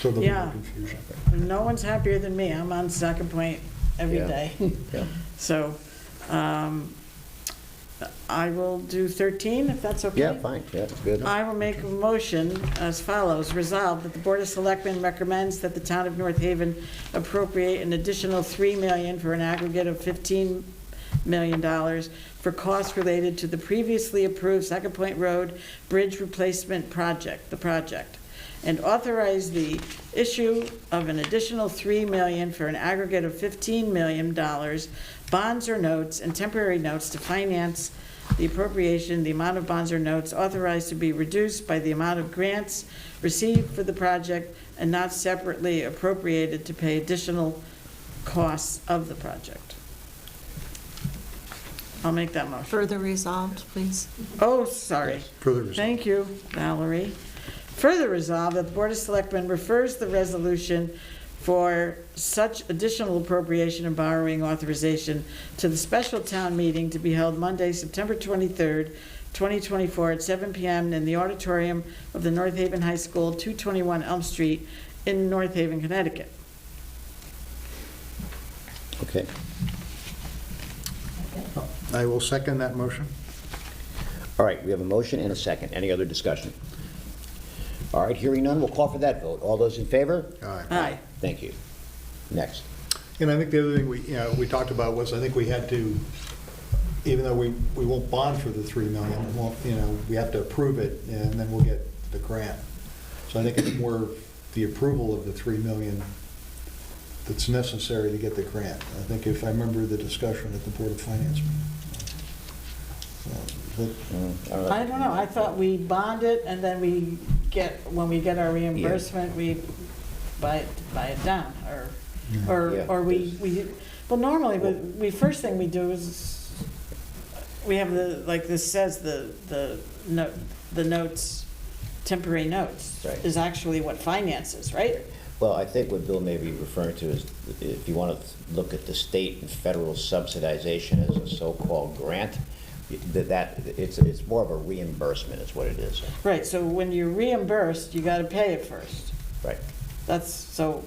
So there'll be Yeah. no confusion. No one's happier than me. I'm on Second Point every Yeah. day. Yeah. So, I will do 13, if that's okay? Yeah, fine, yeah, good. I will make a motion as follows. Resolved that the Board of Selectmen recommends that the town of North Haven appropriate an additional $3 million for an aggregate of $15 million for costs related to the previously approved Second Point Road Bridge Replacement Project, and authorize the issue of an additional $3 million for an aggregate of $15 million, bonds or notes and temporary notes to finance the appropriation. The amount of bonds or notes authorized to be reduced by the amount of grants received for the project and not separately appropriated to pay additional costs of the project. I'll make that motion. Further resolved, please. Oh, sorry. Further resolved. Thank you, Valerie. Further resolved that the Board of Selectmen refers the resolution for such additional appropriation and borrowing authorization to the special town meeting to be held Monday, September 23rd, 2024 at 7 p.m. in the auditorium of the North Haven High School, 221 Elm Street in North Haven, Connecticut. Okay. I will second that motion. All right, we have a motion and a second. Any other discussion? All right, hearing none, we'll call for that vote. All those in favor? Aye. Aye. Thank you. Next. And I think the other thing we talked about was, I think we had to, even though we won't bond for the $3 million, we have to approve it, and then we'll get the grant. So I think it's more the approval of the $3 million that's necessary to get the grant. I think if I remember the discussion at the Board of Finance meeting. I don't know, I thought we bond it and then when we get our reimbursement, we buy it down, Yeah. or well, normally, first thing we do is, we have like this says, the notes, temporary notes, Right. is actually what finances, right? Well, I think what Bill may be referring to is, if you want to look at the state and federal subsidization as a so-called grant, it's more of a reimbursement is what it is. Right, so when you're reimbursed, you gotta pay it first. Right. That's, so,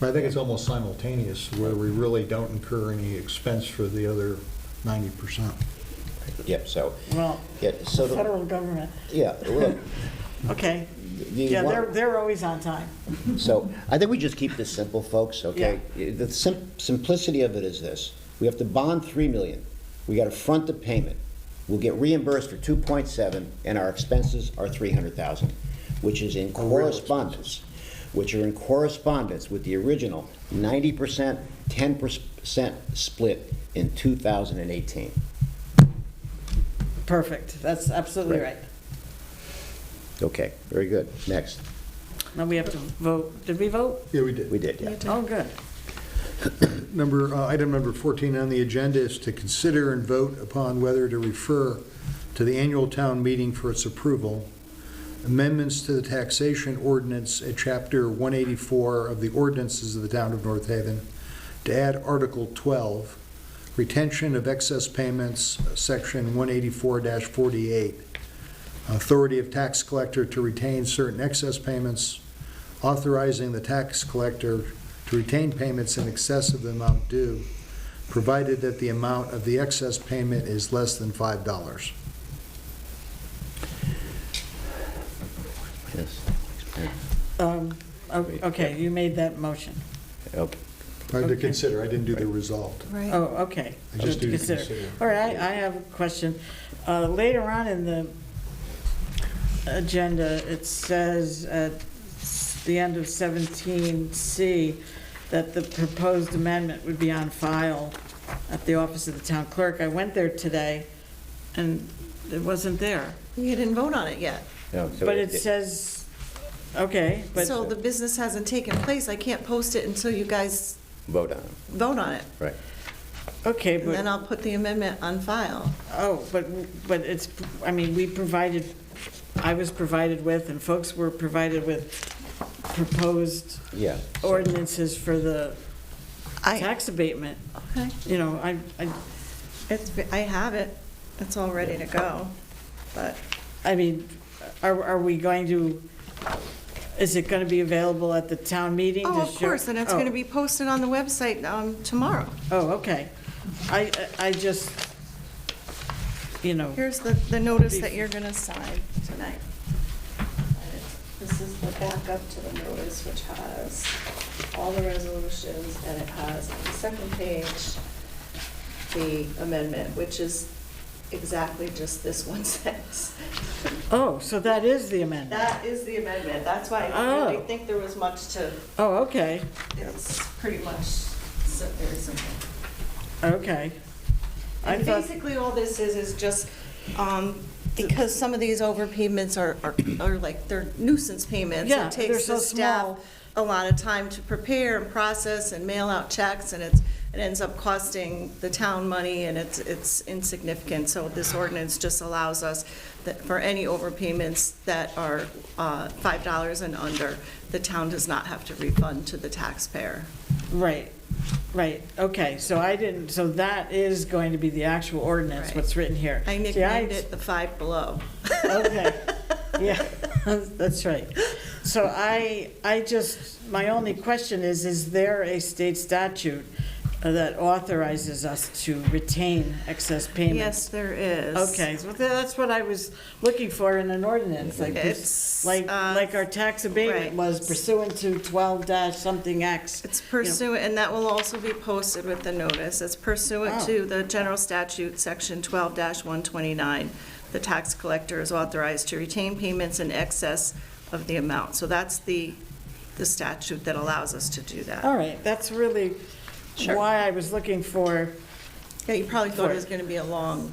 I think it's almost simultaneous, where we really don't incur any expense for the other 90%. Yep, so, well, yeah, so, federal government, yeah, look, okay. you Yeah, want- they're always on time. so I think we just keep this simple, folks, okay? The simplicity of it is this. We have to bond $3 million. We got to front the payment. We'll get reimbursed for 2.7, and our expenses are 300,000, which is in correspondence, with the original 90%, 10% split in 2018. Perfect, that's absolutely Right. right. Okay, very good. Next. Now we have to vote. Did we vote? Yeah, we did. We did, yeah. Oh, good. Item number 14 on the agenda is to consider and vote upon whether to refer to the annual town meeting for its approval amendments to the taxation ordinance at Chapter 184 of the ordinances of the town of North Haven to add Article 12, retention of excess payments, Section 184-48, authority of tax collector to retain certain excess payments, authorizing the tax collector to retain payments in excess of the amount due, provided that the amount of the excess payment is less than $5. Yes. Okay, you made that motion. Okay. To consider, I didn't do the resolved. Right. Oh, okay. I just To do consider. consider. All right, I have a question. Later on in the agenda, it says at the end of 17C that the proposed amendment would be on file at the office of the town clerk. I went there today, and it wasn't there. You didn't vote on it yet. No, so But it says, okay, but, So the business hasn't taken place. I can't post it until you guys vote on it, vote on it. right. okay, And then but, I'll put the amendment on file. oh, but it's, I mean, I was provided with, and folks were provided with proposed Yeah. so- ordinances for the tax abatement. Okay. You know, I have it. It's all ready to go, but I mean, are we going to, is it going to be available at the town meeting? oh, to of show- course, and it's Oh. going to be posted on the website tomorrow. Oh, okay. I just, you know, Here's the notice that you're going to sign tonight. This is the backup to the notice, which has all the resolutions, and it has on the second page the amendment, which is exactly just this one sentence. oh, so that is the amendment? That is the amendment. That's why I didn't really Oh. think there was much to, Oh, okay, it's pretty much very simple. okay. I And thought, basically, all this is just, because some of these overpayments are like, they're nuisance payments. Yeah, It they're takes so the staff small. a lot of time to prepare and process and mail out checks, and it ends up costing the town money, and it's insignificant. So this ordinance just allows us that for any overpayments that are $5 and under, the town does not have to refund to the taxpayer. right, right, okay, so I didn't, so that is going to be the actual ordinance, Right. what's written here. I See, nicknamed it the Five Below. Okay, yeah, that's right. So I just, my only question is there a state statute that authorizes us to retain excess payments? Yes, there is. Okay, so that's what I was looking for in an ordinance, like, It's, like our tax abatement right. was pursuant to 12-something X. It's you know. pursuant, and that will also be posted with the notice. It's pursuant Oh. to the general statute, section 12-129. The tax collector is authorized to retain payments in excess of the amount. So that's the statute that allows us to do that. All right, that's really Sure. why I was looking for, Yeah, you probably thought it was going to be a long,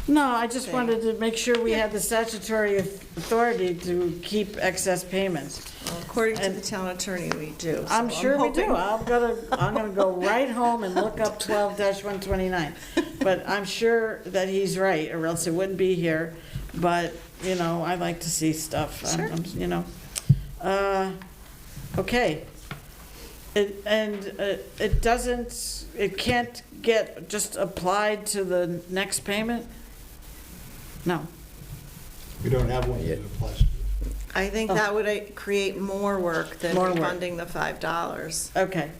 no, I just Okay. wanted to make sure we had the statutory authority to keep excess payments. well, according to And- the town attorney, we do. So I'm sure we do. hoping- I'm gonna go right home and look up 12-129. But I'm sure that he's right, or else it wouldn't be here. But, you know, I like to see stuff. Sure. You know. Okay. It doesn't, it can't get just applied to the next payment? No. We don't have one that applies to it. I think that would create more work than More work. refunding the $5. Okay.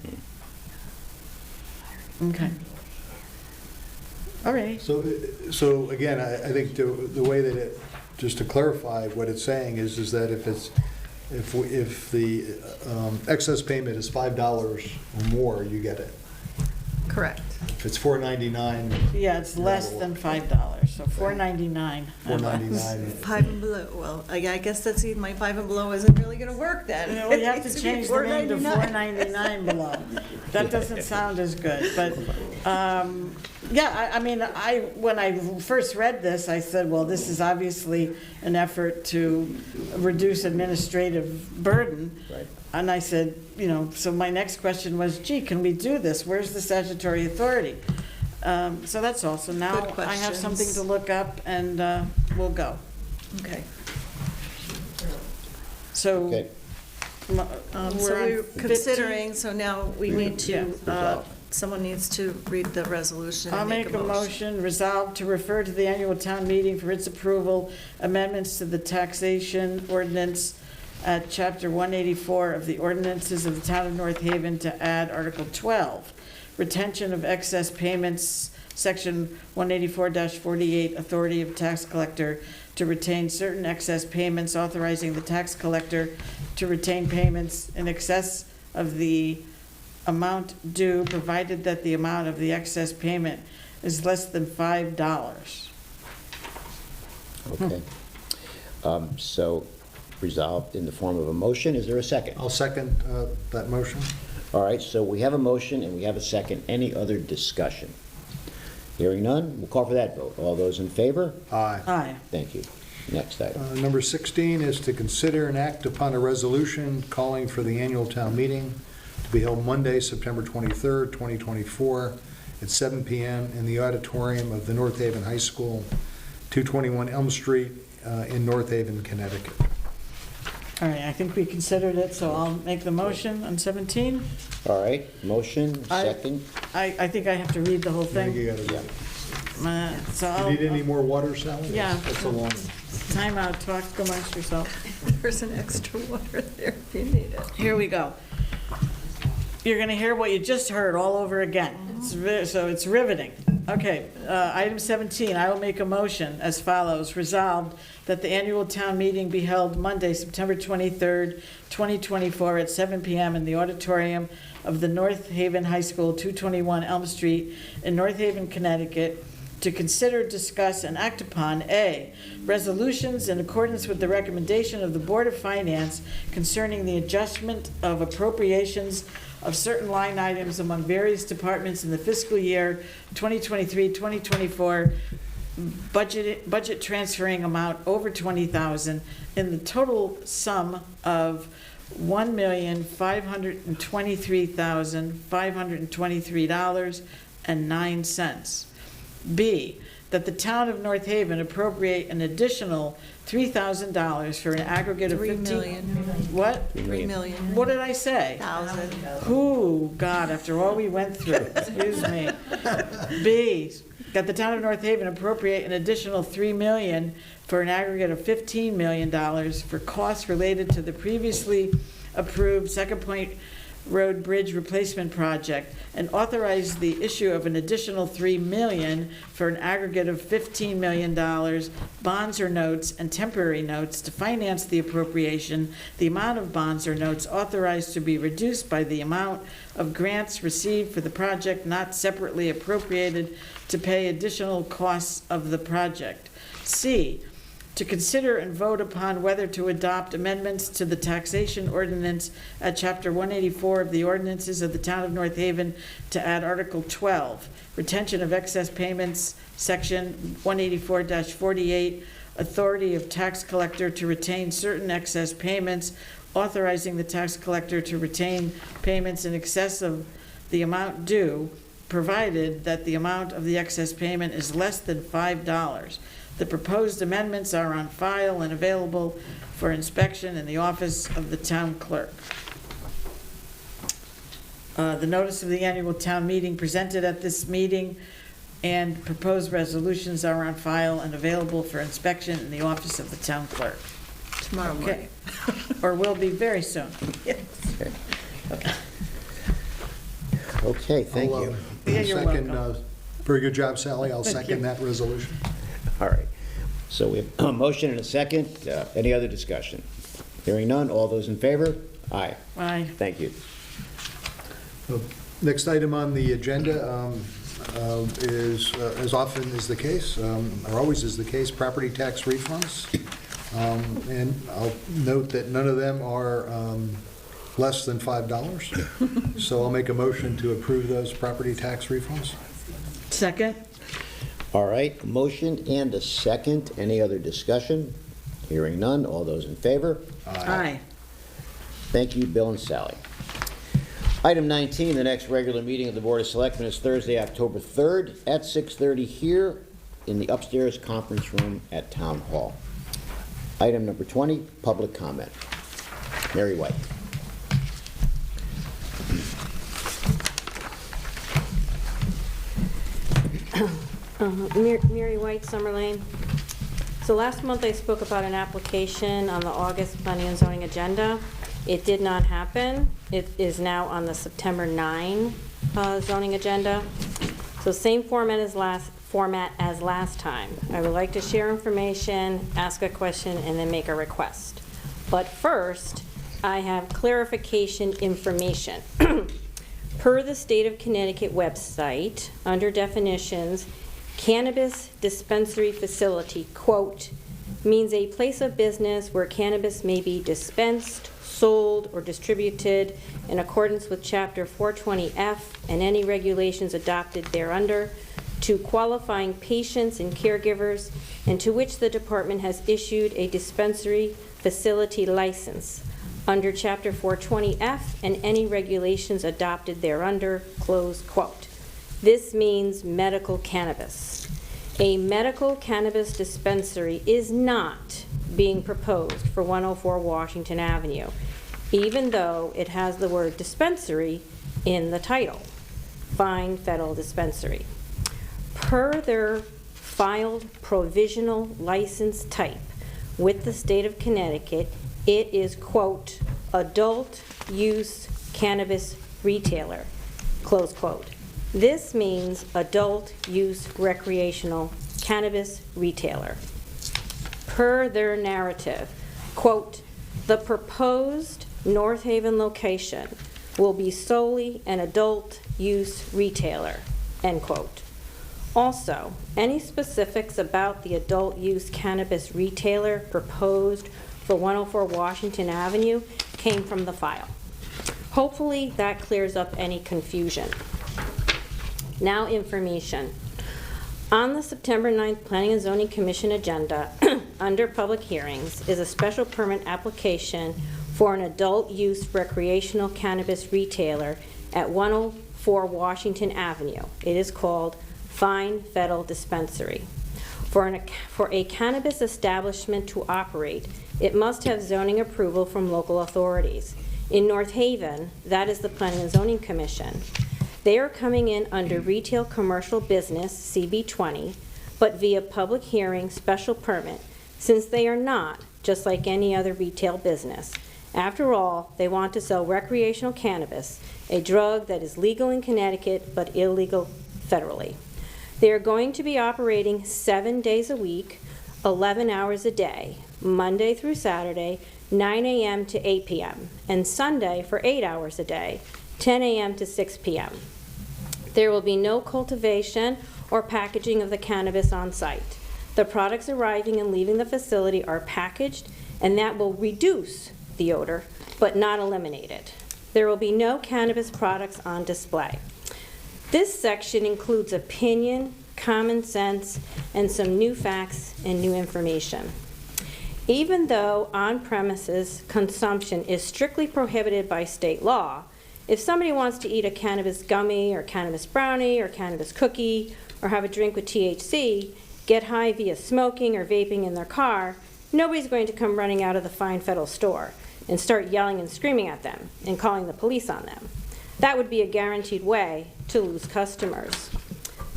Okay. All right. So again, I think the way that it, just to clarify, what it's saying is that if the excess payment is $5 or more, you get it. Correct. If it's $4.99, Yeah, it's less than $5, so $4.99. $4.99. Five and below, well, I guess that's, my five and below isn't really gonna work then. You know, we have It to needs be change the name to $4.99. $4.99 below. That doesn't sound as good, but, yeah, I mean, when I first read this, I said, well, this is obviously an effort to reduce administrative burden. Right. And I said, you know, so my next question was, gee, can we do this? Where's the statutory authority? So that's all. So now Good I have something questions. to look up, and we'll go. Okay. So. Okay. So We're we're on 15. considering, so now we need Yeah. to, someone needs to read the resolution I'll and make a motion, resolved to refer to the annual town meeting for its approval, amendments to the taxation ordinance at Chapter 184 of the ordinances of the town of North Haven to add Article 12, retention of excess payments, Section 184-48, authority of tax collector to retain certain excess payments, authorizing the tax collector to retain payments in excess of the amount due, provided that the amount of the excess payment is less than $5. Okay. So resolved in the form of a motion. Is there a second? I'll second that motion. All right, so we have a motion and we have a second. Any other discussion? Hearing none, we'll call for that vote. All those in favor? Aye. Aye. Thank you. Next item. Number 16 is to consider and act upon a resolution calling for the annual town meeting to be held Monday, September 23rd, 2024, at 7 p.m. in the auditorium of the North Haven High School, 221 Elm Street, in North Haven, Connecticut. All right, I think we considered it, so I'll make the motion on 17. All right, motion, I- second. I think I have think the whole I think you thing. gotta- So You I'll, need any more water, Sally? Yeah. That's a long one. time out, talk amongst yourself. There's an extra water there if you need it. Here we go. You're going to hear what you just heard all over again. So it's riveting. Okay, item 17, I will make a motion as follows. Resolved that the annual town meeting be held Monday, September 23rd, 2024 at 7 p.m. in the auditorium of the North Haven High School, 221 Elm Street in North Haven, Connecticut, to consider, discuss, and act upon, A, resolutions in accordance with the recommendation of the Board of Finance concerning the adjustment of appropriations of certain line items among various departments in the fiscal year 2023-2024, budget transferring amount over $20,000 in the total sum of $1,523,523.09. B, that the town of North Haven appropriate an additional $3,000 for an aggregate of 15... 3 million. What? 3 million. What did I say? Thousand. Ooh, God, after all we went through, excuse me. B, that the town of North Haven appropriate an additional $3 million for an aggregate of $15 million for costs related to the previously approved Second Point Road Bridge Replacement Project, and authorize the issue of an additional $3 million for an aggregate of $15 million, bonds or notes and temporary notes to finance the appropriation, the amount of bonds or notes authorized to be reduced by the amount of grants received for the project not separately appropriated to pay additional costs of the project. C, to consider and vote upon whether to adopt amendments to the taxation ordinance at Chapter 184 of the ordinances of the Town of North Haven to add Article 12, retention of excess payments, Section 184-48, authority of tax collector to retain certain excess payments, authorizing the tax collector to retain payments in excess of the amount due, provided that the amount of the excess payment is less than $5. The proposed amendments are on file and available for inspection in the office of the town clerk. The notice of the annual town meeting presented at this meeting and proposed resolutions are on file and available for inspection in the office of the town clerk. Tomorrow morning. Okay. Or will be very soon. Okay, thank I'll, you. Yeah, you're second, welcome. very good job, Sally. I'll Thank second you. that resolution. All right. So we have a motion and a second. Any other discussion? Hearing none. All those in favor? Aye. Aye. Thank you. Next item on the agenda is, as often is the case, or always is the case, property tax refunds. And I'll note that none of them are less than $5. So I'll make a motion to approve those property tax refunds. Second? All right, motion and a second. Any other discussion? Hearing none. All those in favor? Aye. Thank you, Bill and Sally. Item 19, the next regular meeting of the Board of Selectmen is Thursday, October 3rd at 6:30 here in the upstairs conference room at Town Hall. Item number 20, public comment. Mary White. Mary White, Summer Lane. So last month I spoke about an application on the August planning and zoning agenda. It did not happen. It is now on the September 9 zoning agenda. So same format as last time. I would like to share information, ask a question, and then make a request. But first, I have clarification information. Per the State of Connecticut website, under definitions, cannabis dispensary facility, quote, means a place of business where cannabis may be dispensed, sold, or distributed in accordance with Chapter 420F and any regulations adopted thereunder to qualifying patients and caregivers, and to which the department has issued a dispensary facility license under Chapter 420F and any regulations adopted thereunder, close quote. This means medical cannabis. A medical cannabis dispensary is not being proposed for 104 Washington Avenue, even though it has the word dispensary in the title, Fine Federal Dispensary. Per their filed provisional license type with the state of Connecticut, it is, quote, adult use cannabis retailer, close quote. This means adult use recreational cannabis retailer. Per their narrative, quote, the proposed North Haven location will be solely an adult use retailer, end quote. Also, any specifics about the adult use cannabis retailer proposed for 104 Washington Avenue came from the file. Hopefully that clears up any confusion. Now information. On the September 9th Planning and Zoning Commission agenda, under public hearings, is a special permit application for an adult use recreational cannabis retailer at 104 Washington Avenue. It is called Fine Federal Dispensary. For a cannabis establishment to operate, it must have zoning approval from local authorities. In North Haven, that is the Planning and Zoning Commission. They are coming in under Retail Commercial Business, CB20, but via public hearing special permit, since they are not just like any other retail business. After all, they want to sell recreational cannabis, a drug that is legal in Connecticut but illegal federally. They are going to be operating 7 days a week, 11 hours a day, Monday through Saturday, 9 a.m. to 8 p.m., and Sunday for 8 hours a day, 10 a.m. to 6 p.m. There will be no cultivation or packaging of the cannabis on site. The products arriving and leaving the facility are packaged, and that will reduce the odor, but not eliminate it. There will be no cannabis products on display. This section includes opinion, common sense, and some new facts and new information. Even though on-premises consumption is strictly prohibited by state law, if somebody wants to eat a cannabis gummy or cannabis brownie or cannabis cookie or have a drink with THC, get high via smoking or vaping in their car, nobody's going to come running out of the Fine Federal store and start yelling and screaming at them and calling the police on them. That would be a guaranteed way to lose customers.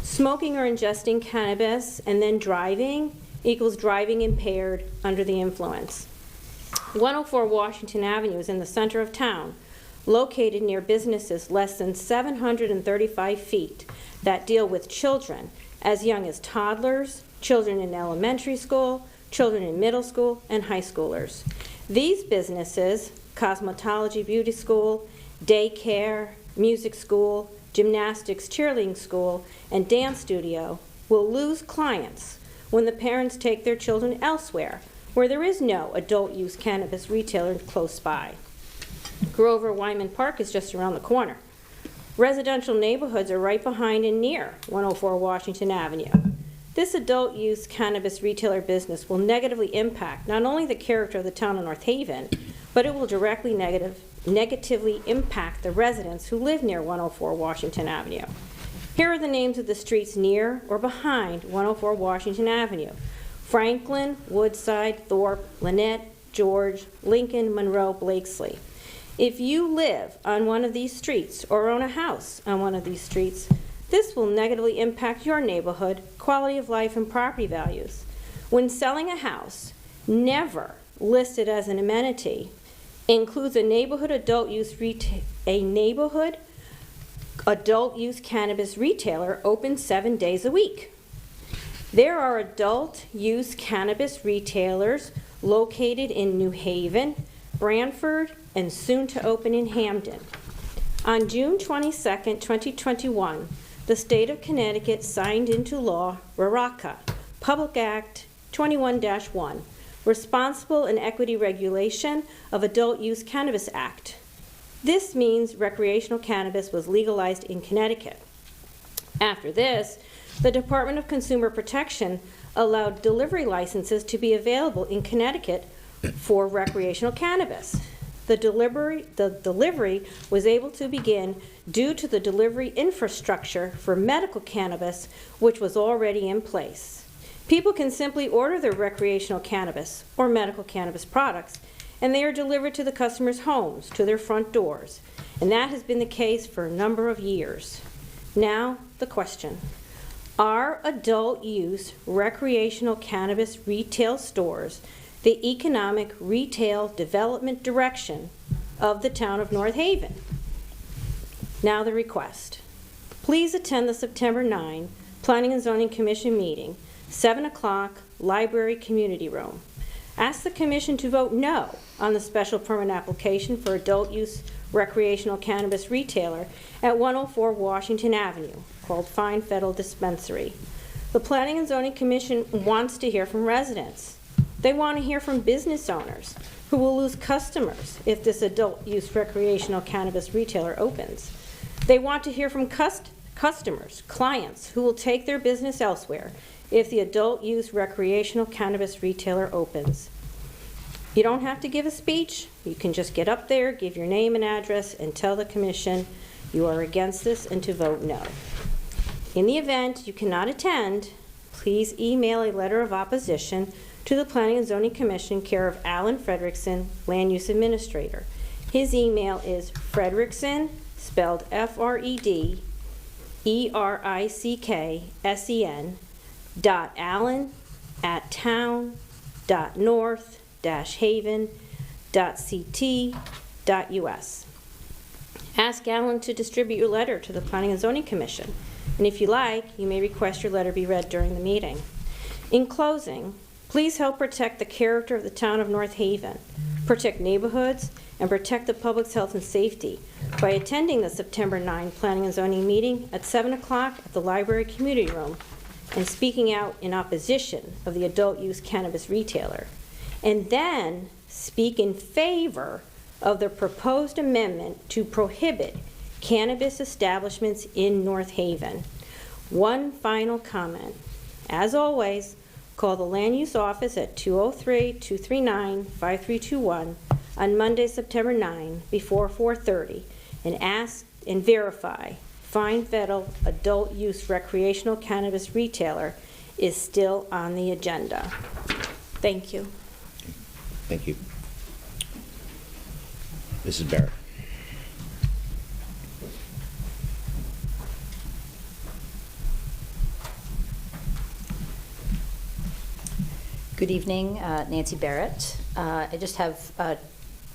Smoking or ingesting cannabis and then driving equals driving impaired under the influence. 104 Washington Avenue is in the center of town, located near businesses less than 735 feet that deal with children as young as toddlers, children in elementary school, children in middle school, and high schoolers. These businesses, cosmetology beauty school, daycare, music school, gymnastics cheerleading school, and dance studio, will lose clients when the parents take their children elsewhere, where there is no adult use cannabis retailer close by. Grover Wyman Park is just around the corner. Residential neighborhoods are right behind and near 104 Washington Avenue. This adult use cannabis retailer business will negatively impact not only the character of the town of North Haven, but it will directly negatively impact the residents who live near 104 Washington Avenue. Here are the names of the streets near or behind 104 Washington Avenue: Franklin, Woodside, Thorpe, Lynette, George, Lincoln, Monroe, Blakesley. If you live on one of these streets or own a house on one of these streets, this will negatively impact your neighborhood, quality of life, and property values. When selling a house, never listed as an amenity, includes a neighborhood adult use cannabis retailer open 7 days a week. There are adult use cannabis retailers located in New Haven, Branford, and soon to open in Hamden. On June 22, 2021, the state of Connecticut signed into law RRACA, Public Act 21-1, Responsible and Equity Regulation of Adult Use Cannabis Act. This means recreational cannabis was legalized in Connecticut. After this, the Department of Consumer Protection allowed delivery licenses to be available in Connecticut for recreational cannabis. The delivery was able to begin due to the delivery infrastructure for medical cannabis, which was already in place. People can simply order their recreational cannabis or medical cannabis products, and they are delivered to the customers' homes, to their front doors. And that has been the case for a number of years. Now, the question. Are adult-use recreational cannabis retail stores the economic retail development direction of the town of North Haven? Now the request. Please attend the September 9 Planning and Zoning Commission meeting, 7 o'clock, Library Community Room. Ask the Commission to vote no on the special permit application for adult-use recreational cannabis retailer at 104 Washington Avenue, called Fine Federal Dispensary. The Planning and Zoning Commission wants to hear from residents. They want to hear from business owners who will lose customers if this adult-use recreational cannabis retailer opens. They want to hear from customers, clients who will take their business elsewhere if the adult-use recreational cannabis retailer opens. You don't have to give a speech. You can just get up there, give your name and address, and tell the Commission you are against this and to vote no. In the event you cannot attend, please email a letter of opposition to the Planning and Zoning Commission, care of Alan Frederickson, Land Use Administrator. His email is Frederickson, spelled FREDERICKSEN, allen@town.north-haven.ct.us. Ask Alan to distribute your letter to the Planning and Zoning Commission, and if you like, you may request your letter be read during the meeting. In closing, please help protect the character of the town of North Haven, protect neighborhoods, and protect the public's health and safety by attending the September 9 Planning and Zoning meeting at 7 o'clock at the Library Community Room and speaking out in opposition of the adult-use cannabis retailer, and then speak in favor of the proposed amendment to prohibit cannabis establishments in North Haven. One final comment. As always, call the Land Use Office at 203-239-5321 on Monday, September 9, before 4:30, and ask and verify Fine Federal adult use recreational cannabis retailer is still on the agenda. Thank you. Thank you. Mrs. Barrett. Good evening, Nancy Barrett. I just have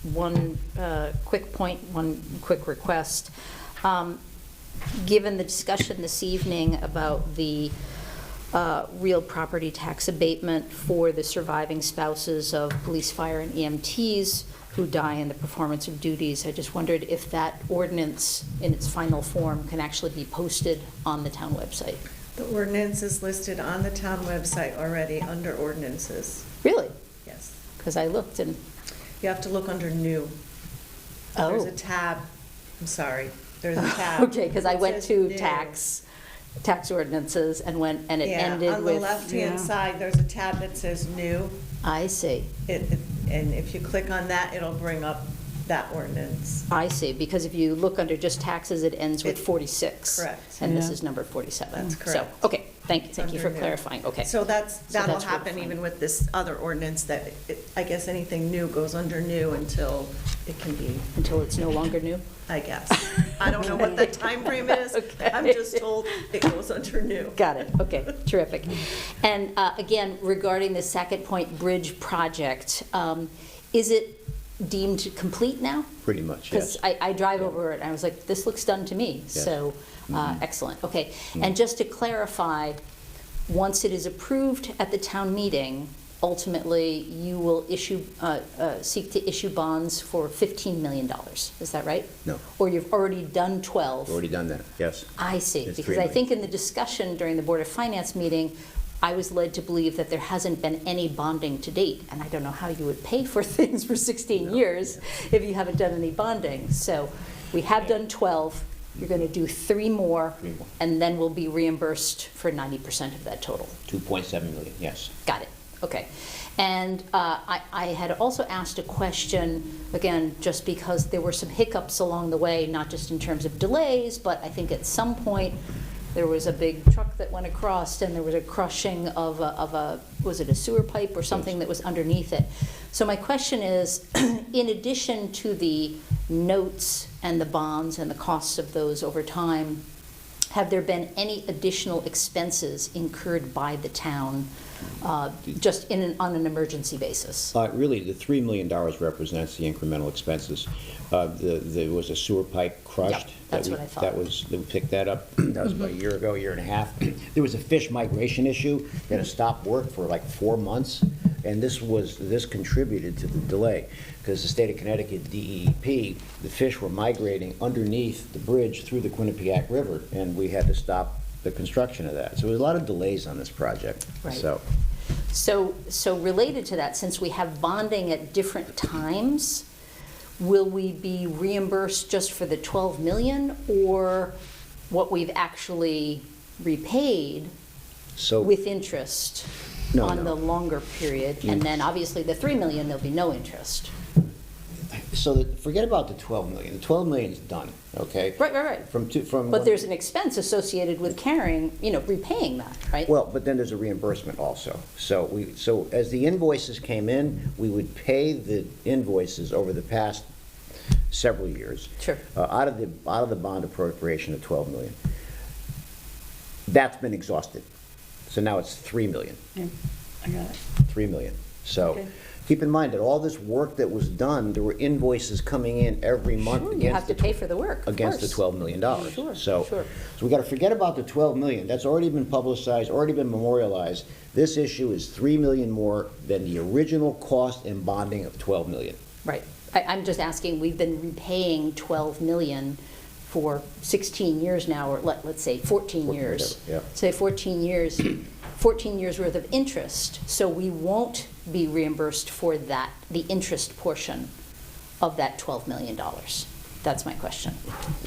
one quick point, one quick request. Given the discussion this evening about the real property tax abatement for the surviving spouses of police, fire, and EMTs who die in the performance of duties, I just wondered if that ordinance in its final form can actually be posted on the town website. The ordinance is listed on the town website already under ordinances. Really? Yes. Because I looked and... You have to look under new. Oh. There's a tab. I'm sorry. There's a tab. Okay, because I It went says to new. tax ordinances and went, and it Yeah, ended on with... the left-hand side, there's a tab that says new. I see. And if you click on that, it'll bring up that ordinance. I see, because if you look under just taxes, it ends with 46. Correct. And this Yeah. is number 47. That's So, correct. okay, thank you It's for under new. clarifying, okay. So that'll that's happen fine. even with this other ordinance, that I guess anything new goes under new until it can be, Until it's no longer new? I guess. I don't know what the time frame is. Okay. I'm just told it goes under new. Got it, okay, terrific. And again, regarding the Sackett Point Bridge project, is it deemed complete now? Pretty much, yes. Because I drive over it, and I was like, this looks done to me, Yes. so, excellent, okay. And just to clarify, once it is approved at the town meeting, ultimately, you will issue, seek to issue bonds for $15 million, is that right? No. Or you've already done 12? Already done that, yes. I see, It's because 3 I million. think in the discussion during the Board of Finance meeting, I was led to believe that there hasn't been any bonding to date, and I don't know how you would pay for things for 16 years if you haven't done any bonding. So we have done 12, you're going to do 3 more, 3 more. and then we'll be reimbursed for 90% of that total. 2.7 million, yes. Got it. Okay. And I had also asked a question, again, just because there were some hiccups along the way, not just in terms of delays, but I think at some point there was a big truck that went across and there was a crushing of was it a sewer pipe or something that was underneath it? So my question is, in addition to the notes and the bonds and the costs of those over time, have there been any additional expenses incurred by the town just on an emergency basis? Really, the $3 million represents the incremental expenses. There was a sewer pipe crushed. Yep, that's what I thought. We picked that up, that was about a year ago, year and a half. There was a fish migration issue that had stopped work for like 4 months, and this contributed to the delay, because the state of Connecticut DEP, the fish were migrating underneath the bridge through the Quinnipiac River, and we had to stop the construction of that. So there was a lot of delays on this project. Right. So related to that, since we have bonding at different times, will we be reimbursed just for the 12 million or what we've actually repaid with interest on the longer period? And then obviously the 3 million, there'll be no interest. So forget about the 12 million. The 12 million is done, okay? Right. But there's an expense associated with carrying, repaying that, right? Well, but then there's a reimbursement also. So as the invoices came in, we would pay the invoices over the past several years. Sure. Out of the bond appropriation of 12 million. That's been exhausted. So now it's 3 million. Yeah, I got it. 3 million. So Okay. keep in mind that all this work that was done, there were invoices coming in every month Sure, against you have to pay for the work, of against the course. $12 million. Sure, So sure. we got to forget about the 12 million. That's already been publicized, already been memorialized. This issue is 3 million more than the original cost and bonding of 12 million. Right. I'm just asking, we've been repaying 12 million for 16 years now, or let's say 14 years. whatever, yeah. Say 14 years, 14 years worth of interest, so we won't be reimbursed for that, the interest portion of that $12 million. That's my question.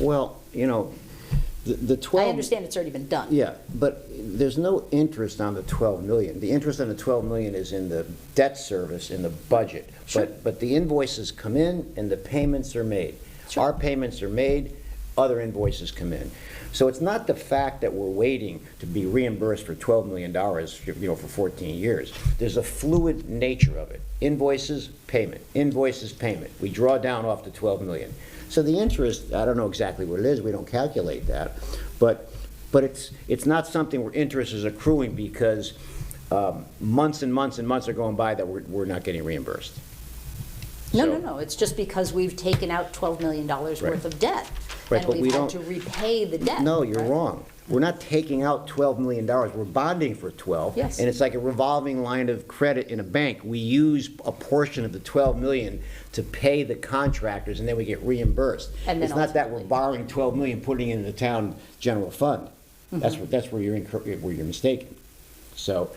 Well, the 12... I understand it's already been done. Yeah, but there's no interest on the 12 million. The interest on the 12 million is in the debt service, in the budget. Sure. But the invoices come in and the payments are made. Sure. Our payments are made, other invoices come in. So it's not the fact that we're waiting to be reimbursed for $12 million, for 14 years. There's a fluid nature of it. Invoices, payment. Invoices, payment. We draw down off the 12 million. So the interest, I don't know exactly what it is, we don't calculate that, but it's not something where interest is accruing because months and months and months are going by that we're not getting reimbursed. No, it's just because we've taken out $12 million worth of debt. Right, And but we we've had don't- to repay the debt. No, you're right? wrong. We're not taking out $12 million. We're bonding for 12. Yes. And it's like a revolving line of credit in a bank. We use a portion of the 12 million to pay the contractors, and then we get reimbursed. And then It's not that we're ultimately- borrowing 12 million, putting it in the town general fund. Mm-hmm. That's where you're mistaken. So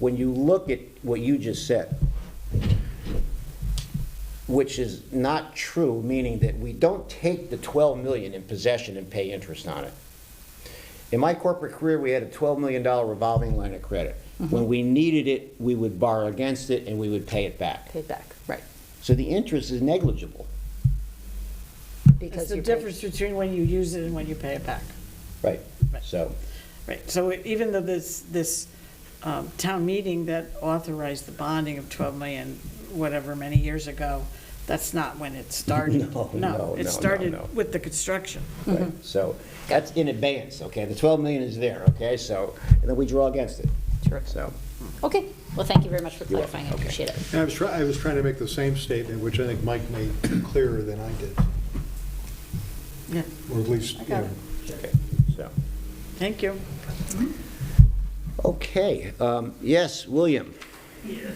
when you look at what you just said, which is not true, meaning that we don't take the 12 million in possession and pay interest on it. In my corporate career, we had a $12 million revolving line of credit. When we needed it, we would borrow against it and we would pay it back. Paid back, right. So the interest is negligible. It's Because the you're paying- difference between when you use it and when you pay it back. Right. Right. So, Right, so even though this town meeting that authorized the bonding of 12 million, whatever, many years ago, that's not when it started. No, It no, started no. with the construction. right. So that's in advance, okay? The 12 million is there, okay? So, and then we draw against it. Sure. So, Okay, well, thank you very much for You're welcome. clarifying, I Okay. appreciate it. And I was trying to make the same statement, which I think Mike made clearer than I did, Yeah, or at least, I got it. okay, so. Thank you. Okay, yes, William. Yes.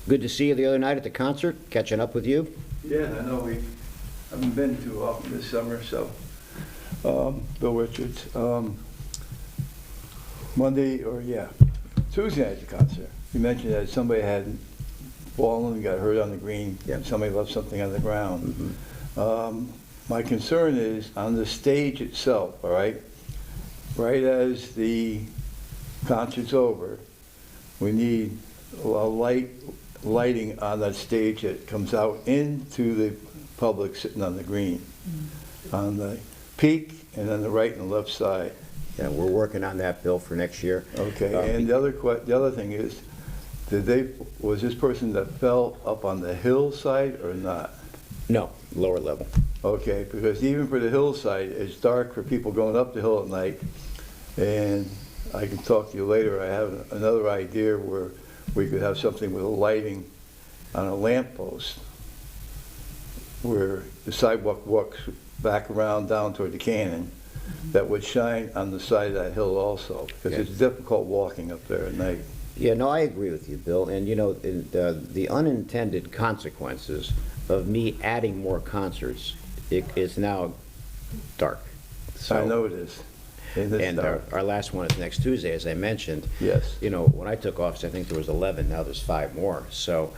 Good to see you the other night at the concert, catching up with you. Yeah, I know we haven't been too often this summer, so. Bill Richards, Tuesday night at the concert, you mentioned that somebody had fallen and got hurt on the green, Yeah. and somebody left something on the ground. My concern is on the stage itself, all right? Right as the concert's over, we need lighting on that stage that comes out into the public sitting on the green, on the peak and on the right and left side. Yeah, we're working on that, Bill, for next year. Okay, and the other thing is, was this person that fell up on the hillside or not? No, lower level. Okay, because even for the hillside, it's dark for people going up the hill at night. And I can talk to you later, I have another idea where we could have something with lighting on a lamppost where the sidewalk walks back around down toward the canyon that would shine on the side of that hill also, because it's difficult walking up there at night. Yeah, no, I agree with you, Bill. And you know, the unintended consequences of me adding more concerts, it's now dark. So, I know it is. and our last one is next Tuesday, as I mentioned. Yes. You know, when I took office, I think there was 11. Now there's 5 more. So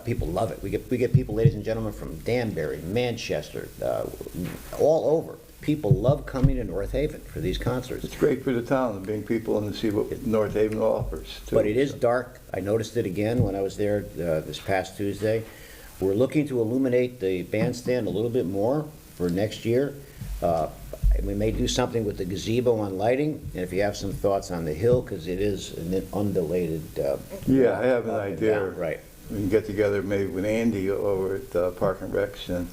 people love it. We get people, ladies and gentlemen, from Danbury, Manchester, all over. People love coming to North Haven for these concerts. It's great for the town to bring people in to see what North Haven offers, too. But it is dark. I noticed it again when I was there this past Tuesday. We're looking to illuminate the bandstand a little bit more for next year. We may do something with the gazebo on lighting, and if you have some thoughts on the hill, because it is an undulated. Yeah, I have an idea. Right. We can get together maybe with Andy over at Park and Recs and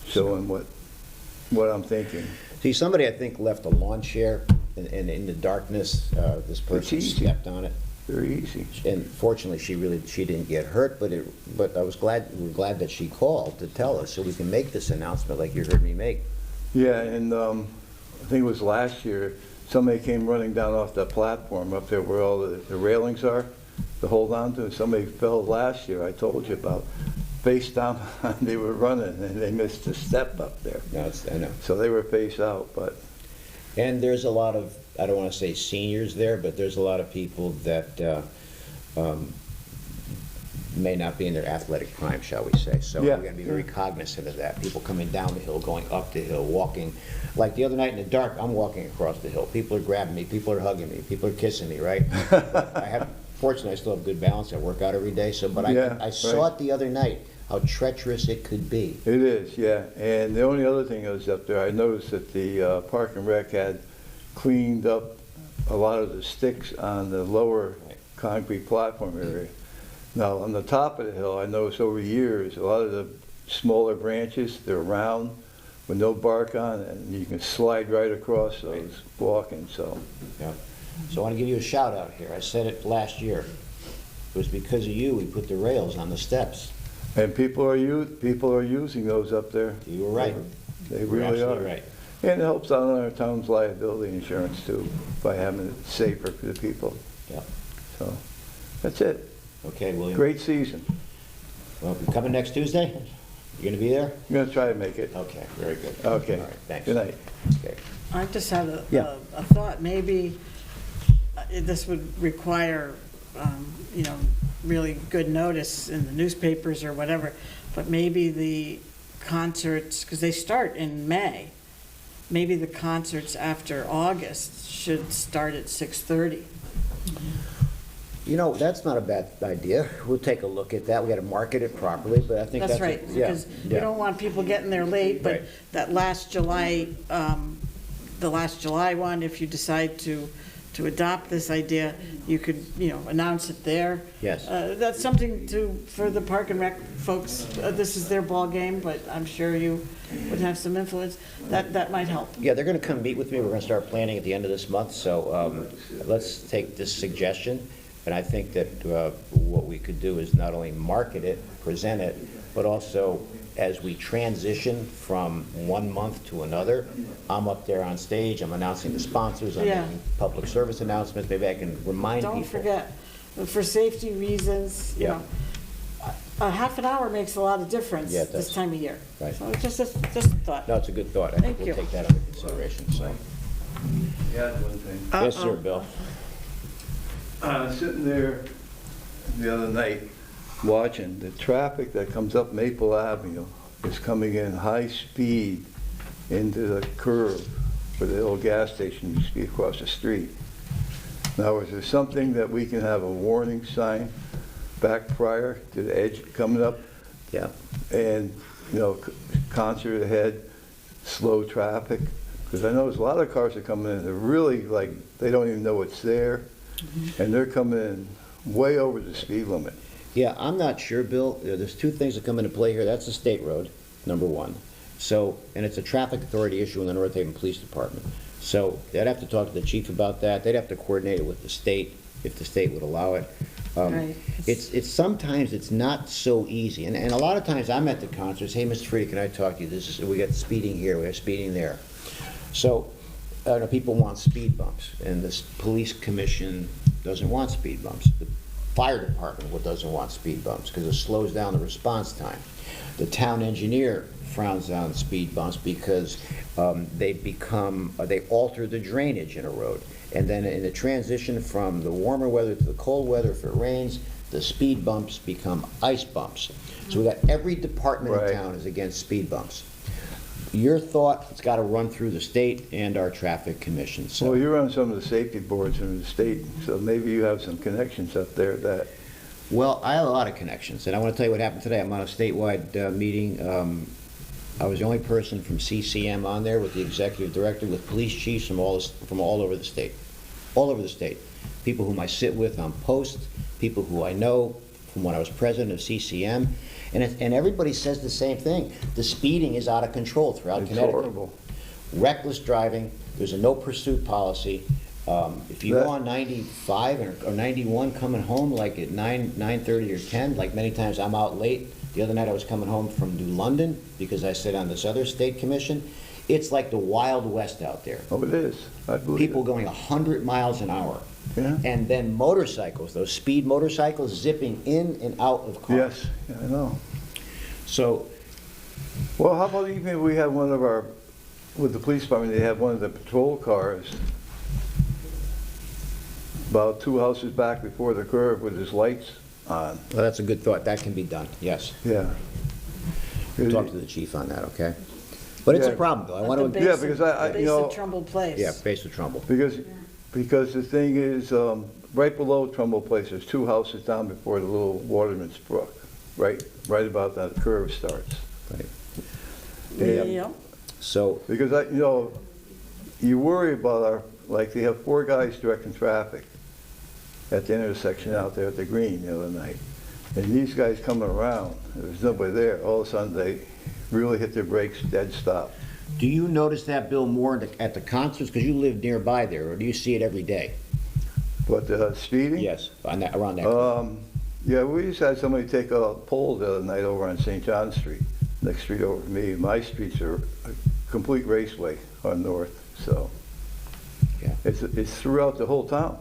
show him what I'm thinking. See, somebody I think left a lawn chair, and in the darkness, this person stepped on it. Very easy. And fortunately, she didn't get hurt, but we're glad that she called to tell us so we can make this announcement like you heard me make. Yeah, and I think it was last year, somebody came running down off that platform up there where all the railings are to hold on to. Somebody fell last year, I told you about. Face down, they were running and they missed a step up there. No, I know. So they were face out, but. And there's a lot of, I don't want to say seniors there, but there's a lot of people that may not be in their athletic prime, shall we say. So we're going to be very cognizant of that. People coming down the hill, going up the hill, walking. Like the other night in the dark, I'm walking across the hill. People are grabbing me. People are hugging me. People are kissing me, right? Fortunately, I still have good balance. I work out every day. But I saw it the other night, how treacherous it could be. It is, yeah. And the only other thing is up there, I noticed that the Park and Rec had cleaned up a lot of the sticks on the lower concrete platform area. Now, on the top of the hill, I noticed over years, a lot of the smaller branches, they're round with no bark on it, and you can slide right across those walking, so. Yeah. So I want to give you a shout out here. I said it last year. It was because of you we put the rails on the steps. And people are using those up there. You were right. They really are. Right. And it helps out on our town's liability insurance too, by having it safer for the people. Yeah. So, that's it. Okay, William. Great season. Well, you coming next Tuesday? You going to be there? I'm going to try to make it. Okay, very good. Okay. All right, thanks. Good night. Okay. I just had a Yeah. thought, maybe this would require, really good notice in the newspapers or whatever, but maybe the concerts, because they start in May, maybe the concerts after August should start at 6:30. You know, that's not a bad idea. We'll take a look at that. We got to market it properly, but I think That's right, because we don't want people getting there late, but Right. that last July, the last July one, if you decide to adopt this idea, you could, announce it there. Yes. That's something for the Park and Rec folks, this is their ball game, but I'm sure you would have some influence. That might help. Yeah, they're going to come meet with me. We're going to start planning at the end of this month, so let's take this suggestion. And I think that what we could do is not only market it, present it, but also as we transition from one month to another, I'm up there on stage, I'm announcing the sponsors, I'm making public service announcements, maybe I can remind people. Don't forget, for safety reasons, a half an hour makes a lot of difference this time of year. Right. So just a thought. No, it's a good thought. I think we'll take that under consideration, so. Yeah, one thing. Yes, sir, Bill. Sitting there the other night, watching the traffic that comes up Maple Avenue is coming in high speed into the curve where the old gas station used to be across the street. Now, is there something that we can have a warning sign back prior to the edge coming up? Yeah. And, concert ahead, slow traffic? Because I know there's a lot of cars that come in, they're really like, they don't even know it's there, and they're coming in way over the speed limit. Yeah, I'm not sure, Bill. There's two things that come into play here. That's the state road, number one. So, and it's a traffic authority issue in the North Haven Police Department. So they'd have to talk to the chief about that. They'd have to coordinate it with the state, if the state would allow it. Right. It's sometimes it's not so easy. And a lot of times I'm at the concerts, hey, Mr. Frieda, can I talk to you? We got speeding here, we have speeding there. So, people want speed bumps, and the police commission doesn't want speed bumps. The fire department doesn't want speed bumps because it slows down the response time. The town engineer frowns on speed bumps because they alter the drainage in a road. And then in the transition from the warmer weather to the cold weather, if it rains, the speed bumps become ice bumps. So we got every department in town is against speed bumps. Your thought, it's got to run through the state and our traffic commission. So. Well, you're on some of the safety boards in the state, so maybe you have some connections up there that... Well, I have a lot of connections, and I want to tell you what happened today. I'm on a statewide meeting. I was the only person from CCM on there with the executive director, with police chiefs from all over the state. All over the state. People whom I sit with on post, people who I know from when I was president of CCM, and everybody says the same thing. The speeding is out of control throughout Connecticut. Horrible. Reckless driving, there's a no pursuit policy. If you go on 95 or 91 coming home like at 9:30 or 10, like many times I'm out late. The other night I was coming home from New London because I sit on this other state commission. It's like the Wild West out there. Oh, it is. I believe People it. going 100 miles an hour. Yeah. And then motorcycles, those speed motorcycles zipping in and out of cars. Yes, yeah, I know. So, Well, how about even if we have one of our, with the police department, they have one of the patrol cars about 2 houses back before the curve with his lights on. well, that's a good thought. That can be done, yes. Yeah. Talk to the chief on that, okay? But it's a Yeah. problem, though. I At want the to, Yeah, base because of- I- the you base know- of Trumbull Place. yeah, face of Trumbull. Because the thing is, right below Trumbull Place, there's 2 houses down before the little Waterman's Brook, right about that curve starts. Right. And- Yeah. So, because you worry about they have 4 guys directing traffic at the intersection out there at the green the other night. And these guys coming around, there's nobody there. All of a sudden, they really hit their brakes, dead stop. Do you notice that, Bill, more at the concerts? Because you live nearby there, or do you see it every day? But speeding? Yes, around that. Yeah, we just had somebody take a pole the other night over on St. John Street, next street over from me. My streets are a complete raceway on north, so Yeah. it's throughout the whole town.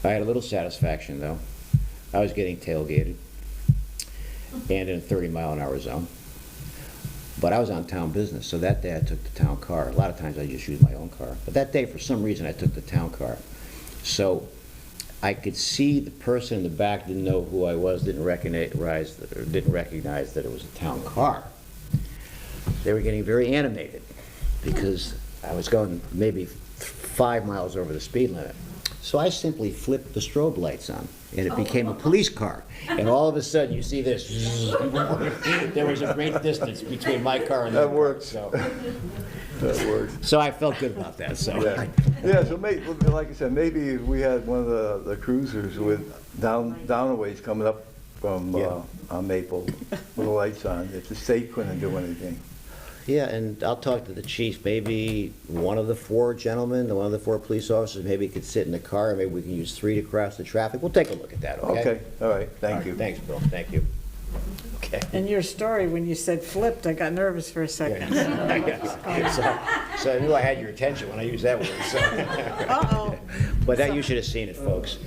I had a little satisfaction, though. I was getting tailgated and in a 30-mile-an-hour zone. But I was on town business, so that day I took the town car. A lot of times I just use my own car. But that day, for some reason, I took the town car. So I could see the person in the back didn't know who I was, didn't recognize that it was a town car. They were getting very animated because I was going maybe 5 miles over the speed limit. So I simply flipped the strobe lights on, and it became a police car. And all of a sudden, you see this. There was a great distance between my car and That their car, works. so. That worked. So I felt good about that, so. Yeah, yeah. So like I said, maybe if we had one of the cruisers with downways coming up from Yeah. on Maple with the lights on, if the state couldn't do anything. Yeah, and I'll talk to the chief. Maybe one of the 4 gentlemen, one of the 4 police officers, maybe could sit in the car, and maybe we can use 3 to cross the traffic. We'll take a look at that, okay? Okay, all right, All thank right, you. Thanks, Bill, thank you. Okay. And your story, when you said flipped, I got nervous for a second. So I knew I had your attention when I used that word, so. Uh-oh. But that, you should have seen it, folks.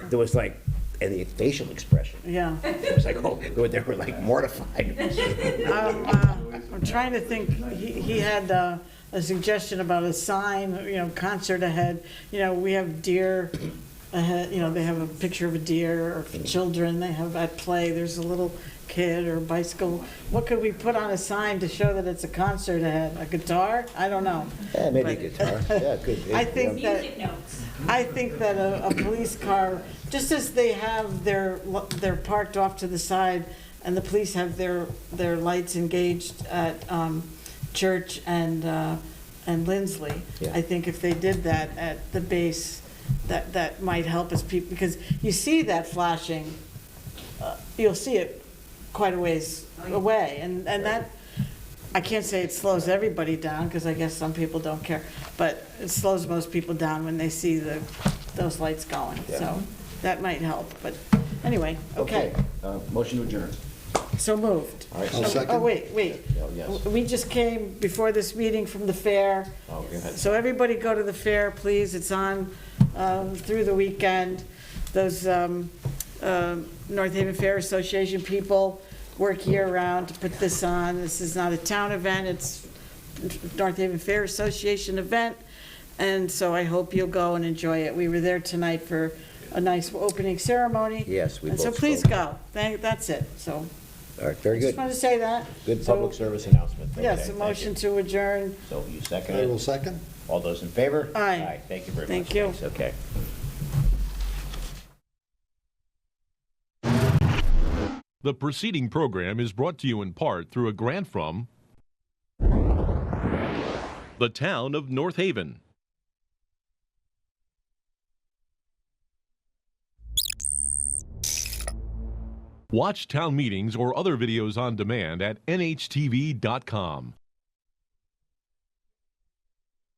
There was like, and the facial expression. Yeah. It was like, oh, they were like mortified. I'm trying to think, he had a suggestion about a sign, concert ahead. We have deer they have a picture of a deer, or children, they have at play, there's a little kid or a bicycle. What could we put on a sign to show that it's a concert ahead? A guitar? I don't know. Yeah, maybe a But- guitar. Yeah, good. I think that a police car, just as they have they're parked off to the side, and the police have their lights engaged at Church and Lindsley. Yeah. I think if they did that at the base, that might help us, because you see that flashing, you'll see it quite a ways away, and that, I can't say it slows everybody down, because I guess some people don't care, but it slows most people down when they see those lights going, Yeah. so that might help, but anyway, okay. Motion to adjourn. So moved. All right. I'll second. Oh, wait. Oh, yes. We just came before this meeting from the fair. Oh, go ahead. So everybody go to the fair, please. It's on through the weekend. Those North Haven Fair Association people work year-round to put this on. This is not a town event, it's North Haven Fair Association event, and so I hope you'll go and enjoy it. We were there tonight for a nice opening ceremony. Yes, we And so both please spoke. go. That's it, so. All right, very I good. just wanted to say that. Good So, public service announcement. Yes, Okay, a thank motion you. to adjourn. So you second I will it? second. All those in favor? Aye. Thank you very much. Thank you. Thanks, okay. The preceding program is brought to you in part through a grant from the town of North Haven. Watch town meetings or other videos on demand at nhtv.com.